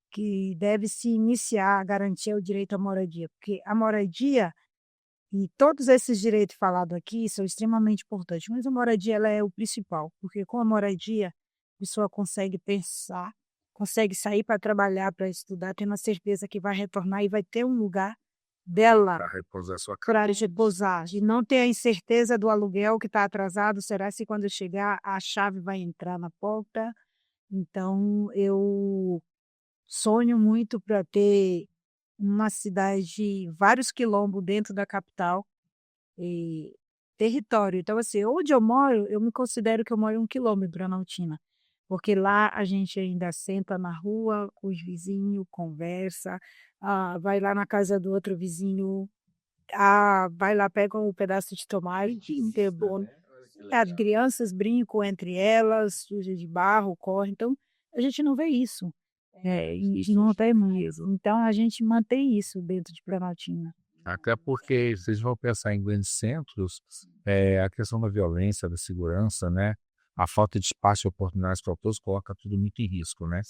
que deve se iniciar a garantir o direito à moradia, porque a moradia e todos esses direitos falados aqui são extremamente importantes, mas a moradia ela é o principal, porque com a moradia a pessoa consegue pensar, consegue sair para trabalhar, para estudar, tendo a certeza que vai retornar e vai ter um lugar dela Para repousar sua para cabeça. repousar, e não ter a incerteza do aluguel que está atrasado, será se quando chegar a chave vai entrar na porta? Então eu sonho muito para ter uma cidade, vários quilombos dentro da capital, e território. Então, assim, onde eu moro, eu me considero que eu moro em 1 quilômetro da Planaltina, porque lá a gente ainda senta na rua com os vizinhos, conversa, vai lá na casa do outro vizinho, vai lá, pega um pedaço de tomate, bom, Olha que as legal. crianças brincam entre elas, suja de barro, corre, então a gente não vê isso. E não tem mesmo. Então a gente mantém isso dentro de Planaltina. Até porque vocês vão pensar em grandes centros, a questão da violência, da segurança, né, a falta de espaço e oportunidades para todos coloca tudo muito em risco, né.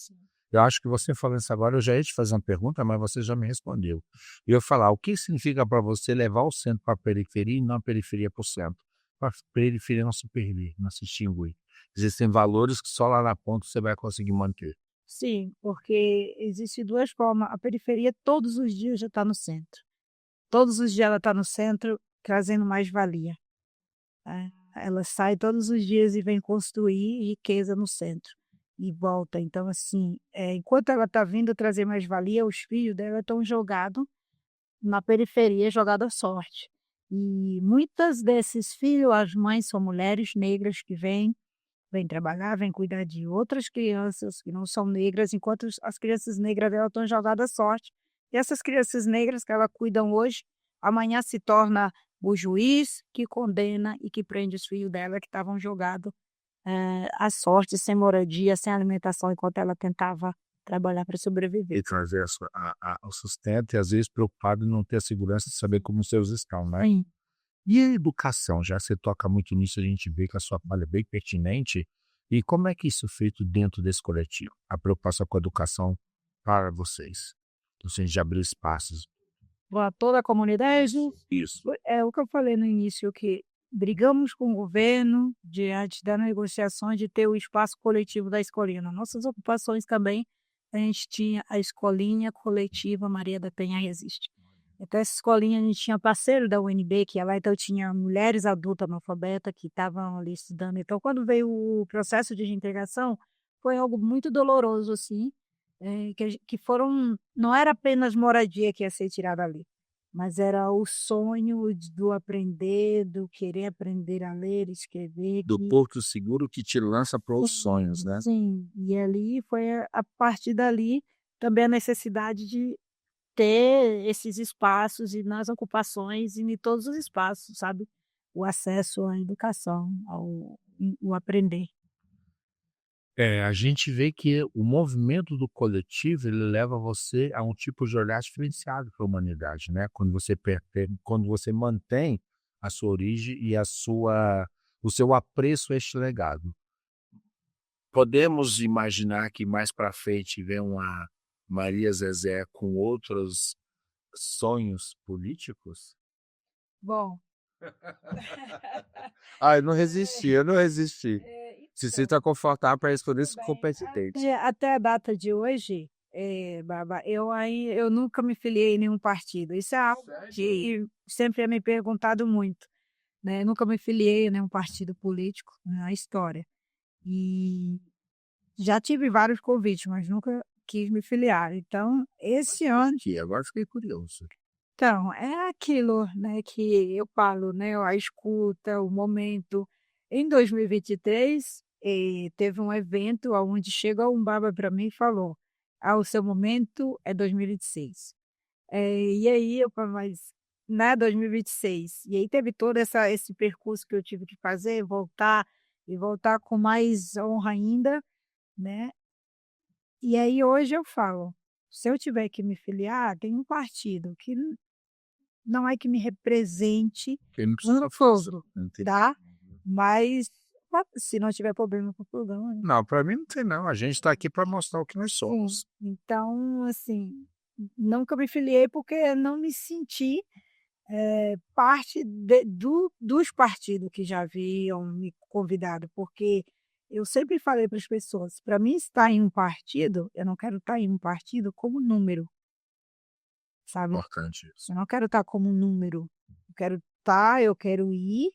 Eu acho que você falando isso agora, eu já ia te fazer uma pergunta, mas você já me respondeu. Eu ia falar, o que significa para você levar o centro para a periferia e não a periferia para o centro? Para a periferia não se perder, não se extinguir. Existem valores que só lá na ponta você vai conseguir manter. Sim, porque existe 2 formas, a periferia todos os dias já está no centro. Todos os dias ela está no centro trazendo mais-valia, né. Ela sai todos os dias e vem construir riqueza no centro, e volta. Então assim, enquanto ela está vindo trazer mais-valia, os filhos dela estão jogados na periferia, jogado à sorte. E muitas desses filhos, as mães são mulheres negras que vêm trabalhar, vêm cuidar de outras crianças que não são negras, enquanto as crianças negras dela estão jogadas à sorte. E essas crianças negras que ela cuidam hoje, amanhã se torna o juiz que condena e que prende os filhos dela que estavam jogados, à sorte, sem moradia, sem alimentação, enquanto ela tentava trabalhar para sobreviver. E trazer a sua o sustento e às vezes preocupado em não ter a segurança de saber como os seus estão, né. Sim. E a educação, já você toca muito nisso, a gente vê que a sua fala é bem pertinente. E como é que isso é feito dentro desse coletivo? A preocupação com a educação para vocês? No sentido de abrir espaços. Para toda a comunidade, Isso. é o que eu falei no início, que brigamos com o governo diante da negociação de ter o espaço coletivo da escolinha. Nossas ocupações também, a gente tinha a escolinha coletiva Maria da Penha Resiste. Até essa escolinha a gente tinha parceiro da UNB, que ia lá, então tinha mulheres adultas analfabetas que estavam ali estudando. Então, quando veio o processo de reintegração, foi algo muito doloroso, assim, que foram, não era apenas moradia que ia ser tirada ali, mas era o sonho do aprender, do querer aprender a ler, escrever. Do porto seguro que te lança para os sonhos, né? Sim, e ali foi a partir dali também a necessidade de ter esses espaços e nas ocupações e em todos os espaços, sabe? O acesso à educação, o aprender. A gente vê que o movimento do coletivo, ele leva você a um tipo de olhar diferenciado para a humanidade, né? Quando você mantém a sua origem e o seu apreço a este legado. Podemos imaginar que mais para frente vem uma Maria Zezé com outros sonhos políticos? Bom, Eu não resisti, eu não resisti. Se então, sinta confortável para responder isso tudo bem. competente. Até a data de hoje, Baba, eu nunca me filiei em nenhum partido. Isso é algo que sempre é me perguntado muito, né? Nunca me filiei em nenhum partido político na história. E já tive vários convites, mas nunca quis me filiar. Então, esse ano, Aqui, agora fiquei curioso. então, é aquilo, né, que eu falo, né, a escuta, o momento. Em 2023, teve um evento onde chegou um baba para mim e falou: o seu momento é 2026. E aí eu falei: "Mas, né, 2026". E aí teve todo esse percurso que eu tive que fazer, voltar e voltar com mais honra ainda, né. E aí hoje eu falo: se eu tiver que me filiar, tem um partido que não é que me represente Porque não no precisa força. todo, Entendi. tá, mas se não tiver problema com o programa, né. Não, para mim não tem não. A gente está aqui para mostrar o que nós Sim, somos. então, assim, nunca me filiei porque não me senti, parte dos partidos que já haviam me convidado, porque eu sempre falei para as pessoas: para mim estar em um partido, eu não quero estar em um partido como número, sabe. Importante isso. Eu não quero estar como número, eu quero ir.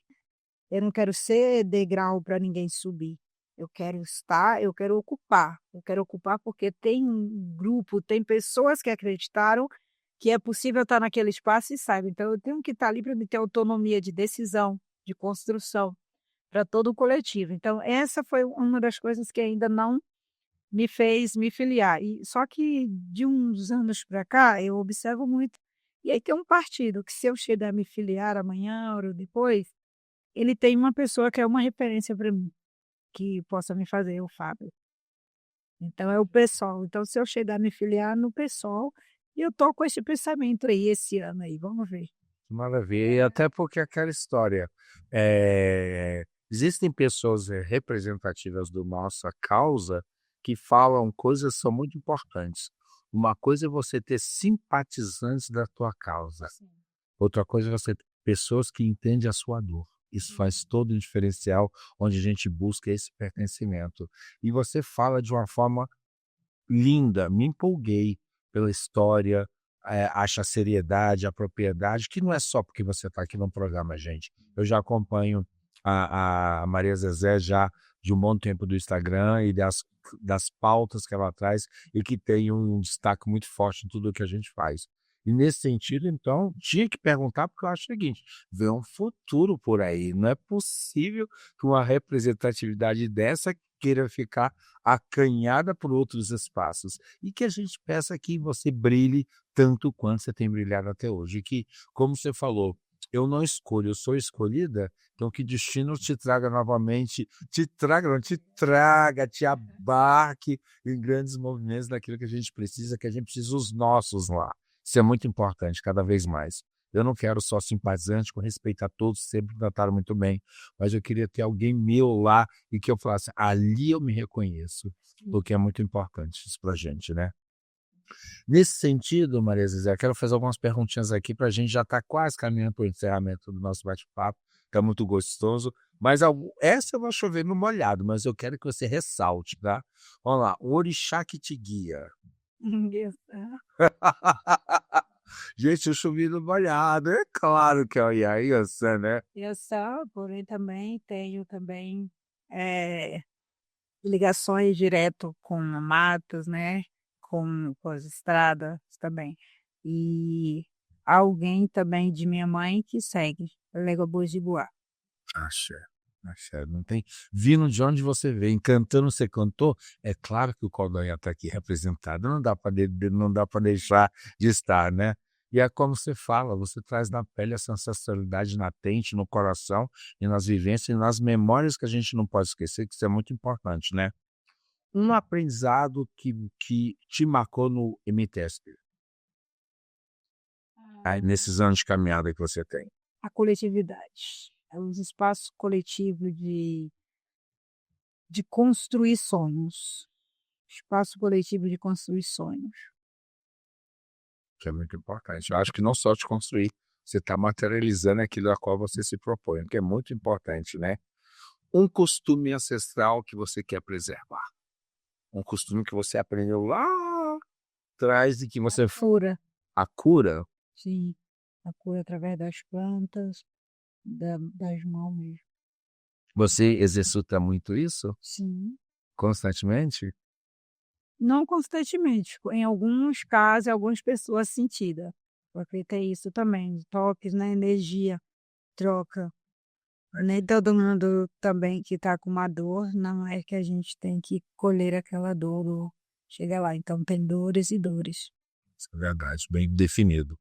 Eu não quero ser degrau para ninguém subir. Eu quero ocupar porque tem um grupo, tem pessoas que acreditaram que é possível estar naquele espaço e sabe. Então eu tenho que estar ali para me ter autonomia de decisão, de construção, para todo o coletivo. Então essa foi uma das coisas que ainda não me fez me filiar. E só que de uns anos para cá eu observo muito, e aí tem um partido que se eu chegar a me filiar amanhã ou depois, ele tem uma pessoa que é uma referência para mim, que possa me fazer, o Fábio. Então é o PSOL. Então se eu chegar a me filiar no PSOL, e eu tô com esse pensamento aí esse ano aí, vamos ver. Maravilha. E até porque aquela história, existem pessoas representativas da nossa causa que falam coisas que são muito importantes. Uma coisa é você ter simpatizantes da tua causa. Sim. Outra coisa é você ter pessoas que entendem a sua dor. Isso faz todo o diferencial onde a gente busca esse pertencimento. E você fala de uma forma linda, me empolguei pela história, acho a seriedade, a propriedade, que não é só porque você está aqui no programa, gente. Eu já acompanho a Maria Zezé já de um bom tempo do Instagram e das pautas que ela traz e que tem um destaque muito forte em tudo o que a gente faz. E nesse sentido, então, tinha que perguntar, porque eu acho o seguinte: vem um futuro por aí. Não é possível que uma representatividade dessa queira ficar acanhada por outros espaços. E que a gente peça que você brilhe tanto quanto você tem brilhado até hoje. E que, como você falou, eu não escolho, eu sou escolhida, então que destino te traga novamente, te traga, não, te traga, te abarque em grandes movimentos daquilo que a gente precisa os nossos lá. Isso é muito importante, cada vez mais. Eu não quero só simpatizante, com respeito a todos, sempre me trataram muito bem, mas eu queria ter alguém meu lá e que eu falasse: "Ali eu me reconheço", Sim. porque é muito importante isso pra gente, né. Nesse sentido, Maria Zezé, quero fazer algumas perguntinhas aqui para a gente já estar quase caminhando para o encerramento do nosso bate-papo, está muito gostoso, mas essa eu vou chover no molhado, mas eu quero que você ressalte, tá? Vamos lá, o orixá que te guia. Isso. Gente, eu chovi no molhado, é claro que é o Iaíça, né? Eu só, porém também tenho também, ligações direto com matos, né, com as estradas também. E alguém também de minha mãe que segue, Légua Boa. Axé, axé, não tem vindo de onde você vem, cantando você cantou, é claro que o Codonha está aqui representado, não dá para deixar de estar, né. E é como você fala, você traz na pele essa ancestralidade latente no coração e nas vivências e nas memórias que a gente não pode esquecer, que isso é muito importante, né. Um aprendizado que te marcou no MTSP, aí nesses anos de caminhada que você tem? A coletividade, é os espaços coletivos de construir sonhos, espaço coletivo de construir sonhos. Que é muito importante. Eu acho que não só te construir, você está materializando aquilo a qual você se propõe, que é muito importante, né. Um costume ancestral que você quer preservar, um costume que você aprendeu lá atrás e que A você cura, a cura, sim, a cura através das plantas, das mãos mesmo. você exercita muito isso Sim. constantemente? Não constantemente, em alguns casos, algumas pessoas sentida, porque tem isso também, toques na energia, troca. Nem todo mundo também que está com uma dor, não é que a gente tem que colher aquela dor ou chegar lá, então tem dores e dores. Isso é verdade, bem definido.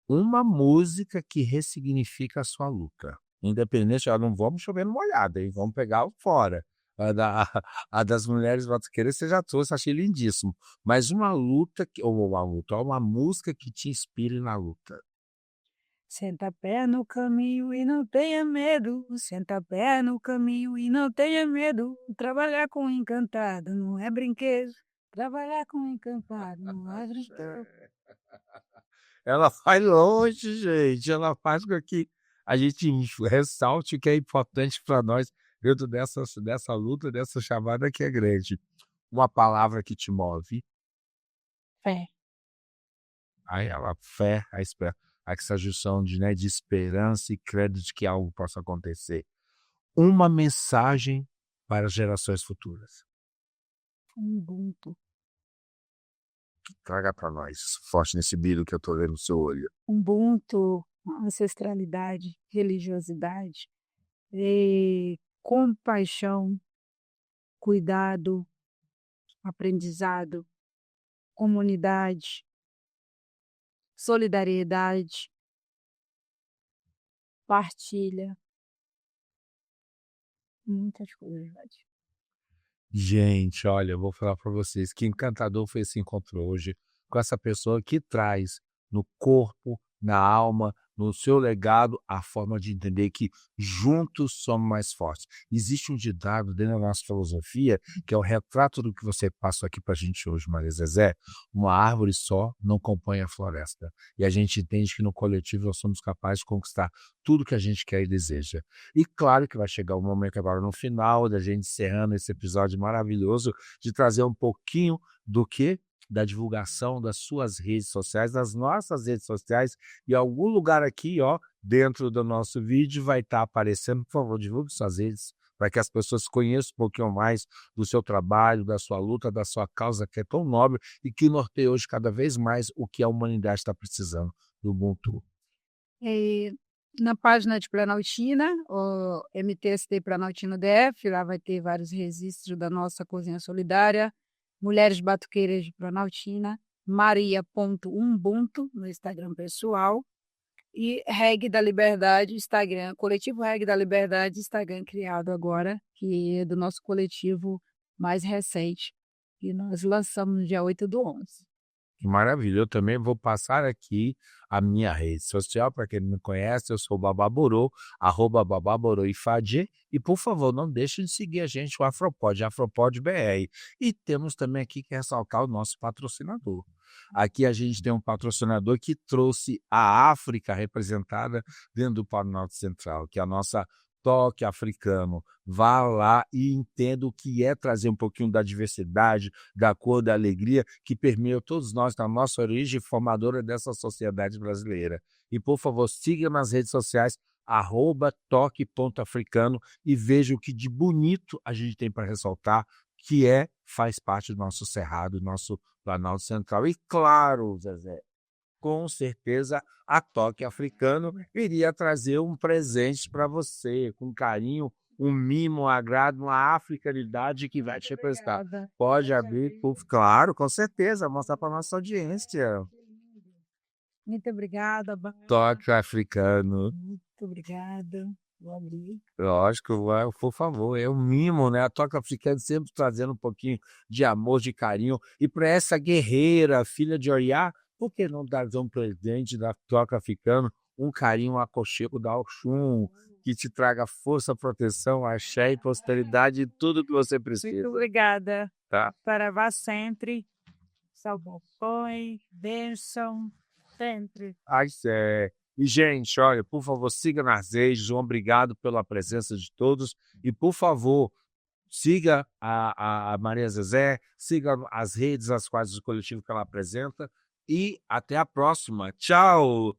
Uma música que ressignifica a sua luta, independente, não vamos chover no molhado, hein, vamos pegar o fora. A da a das mulheres motoqueiras você já trouxe, achei lindíssimo, mas uma luta que ou uma luta, uma música que te inspire na luta. Senta pé no caminho e não tenha medo, senta pé no caminho e não tenha medo, trabalhar com encantado não é brinquedo, trabalhar com encantado não é brinquedo. Ela vai longe, gente, ela faz com que a gente ressalte o que é importante para nós dentro dessa luta, dessa chamada que é grande. Uma palavra que te move. Fé. Aí ela fé, a essa junção de, né, de esperança e crédito de que algo possa acontecer. Uma mensagem para as gerações futuras. Ubuntu. Traga para nós isso forte nesse brilho que eu estou vendo no seu olho. Ubuntu, ancestralidade, religiosidade, compaixão, cuidado, aprendizado, comunidade, solidariedade, partilha, muitas coisas. Gente, olha, eu vou falar para vocês que encantador foi esse encontro hoje com essa pessoa que traz no corpo, na alma, no seu legado, a forma de entender que juntos somos mais fortes. Existe um ditado dentro da nossa filosofia que é o retrato do que você passou aqui para a gente hoje, Maria Zezé. Uma árvore só não compõe a floresta. E a gente entende que no coletivo nós somos capazes de conquistar tudo que a gente quer e deseja. E claro que vai chegar um momento agora no final, da gente encerrando esse episódio maravilhoso, de trazer um pouquinho do que? Da divulgação das suas redes sociais, das nossas redes sociais, e algum lugar aqui, ó, dentro do nosso vídeo vai estar aparecendo. Por favor, divulgue suas redes, para que as pessoas conheçam um pouquinho mais do seu trabalho, da sua luta, da sua causa, que é tão nobre e que norteia hoje cada vez mais o que a humanidade está precisando do Ubuntu. E na página de Planaltina, o MTST Planaltina DF, lá vai ter vários registros da nossa cozinha solidária, Mulheres Batuqueiras de Planaltina, maria.ubuntu no Instagram pessoal e Reg da Liberdade, Instagram, Coletivo Reg da Liberdade, Instagram criado agora, que é do nosso coletivo mais recente, que nós lançamos no dia 8/11. Que maravilha. Eu também vou passar aqui a minha rede social, para quem não me conhece, eu sou o Bababorô, @bababoroifadie, e por favor, não deixe de seguir a gente, o Afropod, Afropod BR. E temos também aqui que ressaltar o nosso patrocinador. Aqui a gente tem um patrocinador que trouxe a África representada dentro do Planalto Central, que é a nossa Toque Africano. Vá lá e entenda o que é trazer um pouquinho da diversidade, da cor, da alegria que permeia todos nós na nossa origem formadora dessa sociedade brasileira. E, por favor, siga nas redes sociais, @toque.africano, e veja o que de bonito a gente tem para ressaltar, que faz parte do nosso Cerrado, do nosso Planalto Central. E claro, Zezé, com certeza a Toque Africano iria trazer um presente para você, com carinho, um mimo, um agrado, uma africanidade que vai te representar. Obrigada. Pode abrir, claro, com certeza, mostrar para nossa audiência. Muito obrigada, Toque Africano. muito obrigada. Vou abrir. Lógico, por favor, é um mimo, né? A Toca Africana sempre trazendo um pouquinho de amor, de carinho. E para essa guerreira, filha de Oriá, por que não dar um presente da Toca Africana, um carinho, um aconchego da Oxum, que te traga força, proteção, axé e prosperidade e tudo que você Muito precisa, obrigada. tá? Para vós sempre. Salvação, bênção, sempre. E, gente, olha, por favor, siga nas redes. Obrigado pela presença de todos. E, por favor, siga a Maria Zezé, siga as redes as quais o coletivo que ela apresenta. E até a próxima. Tchau!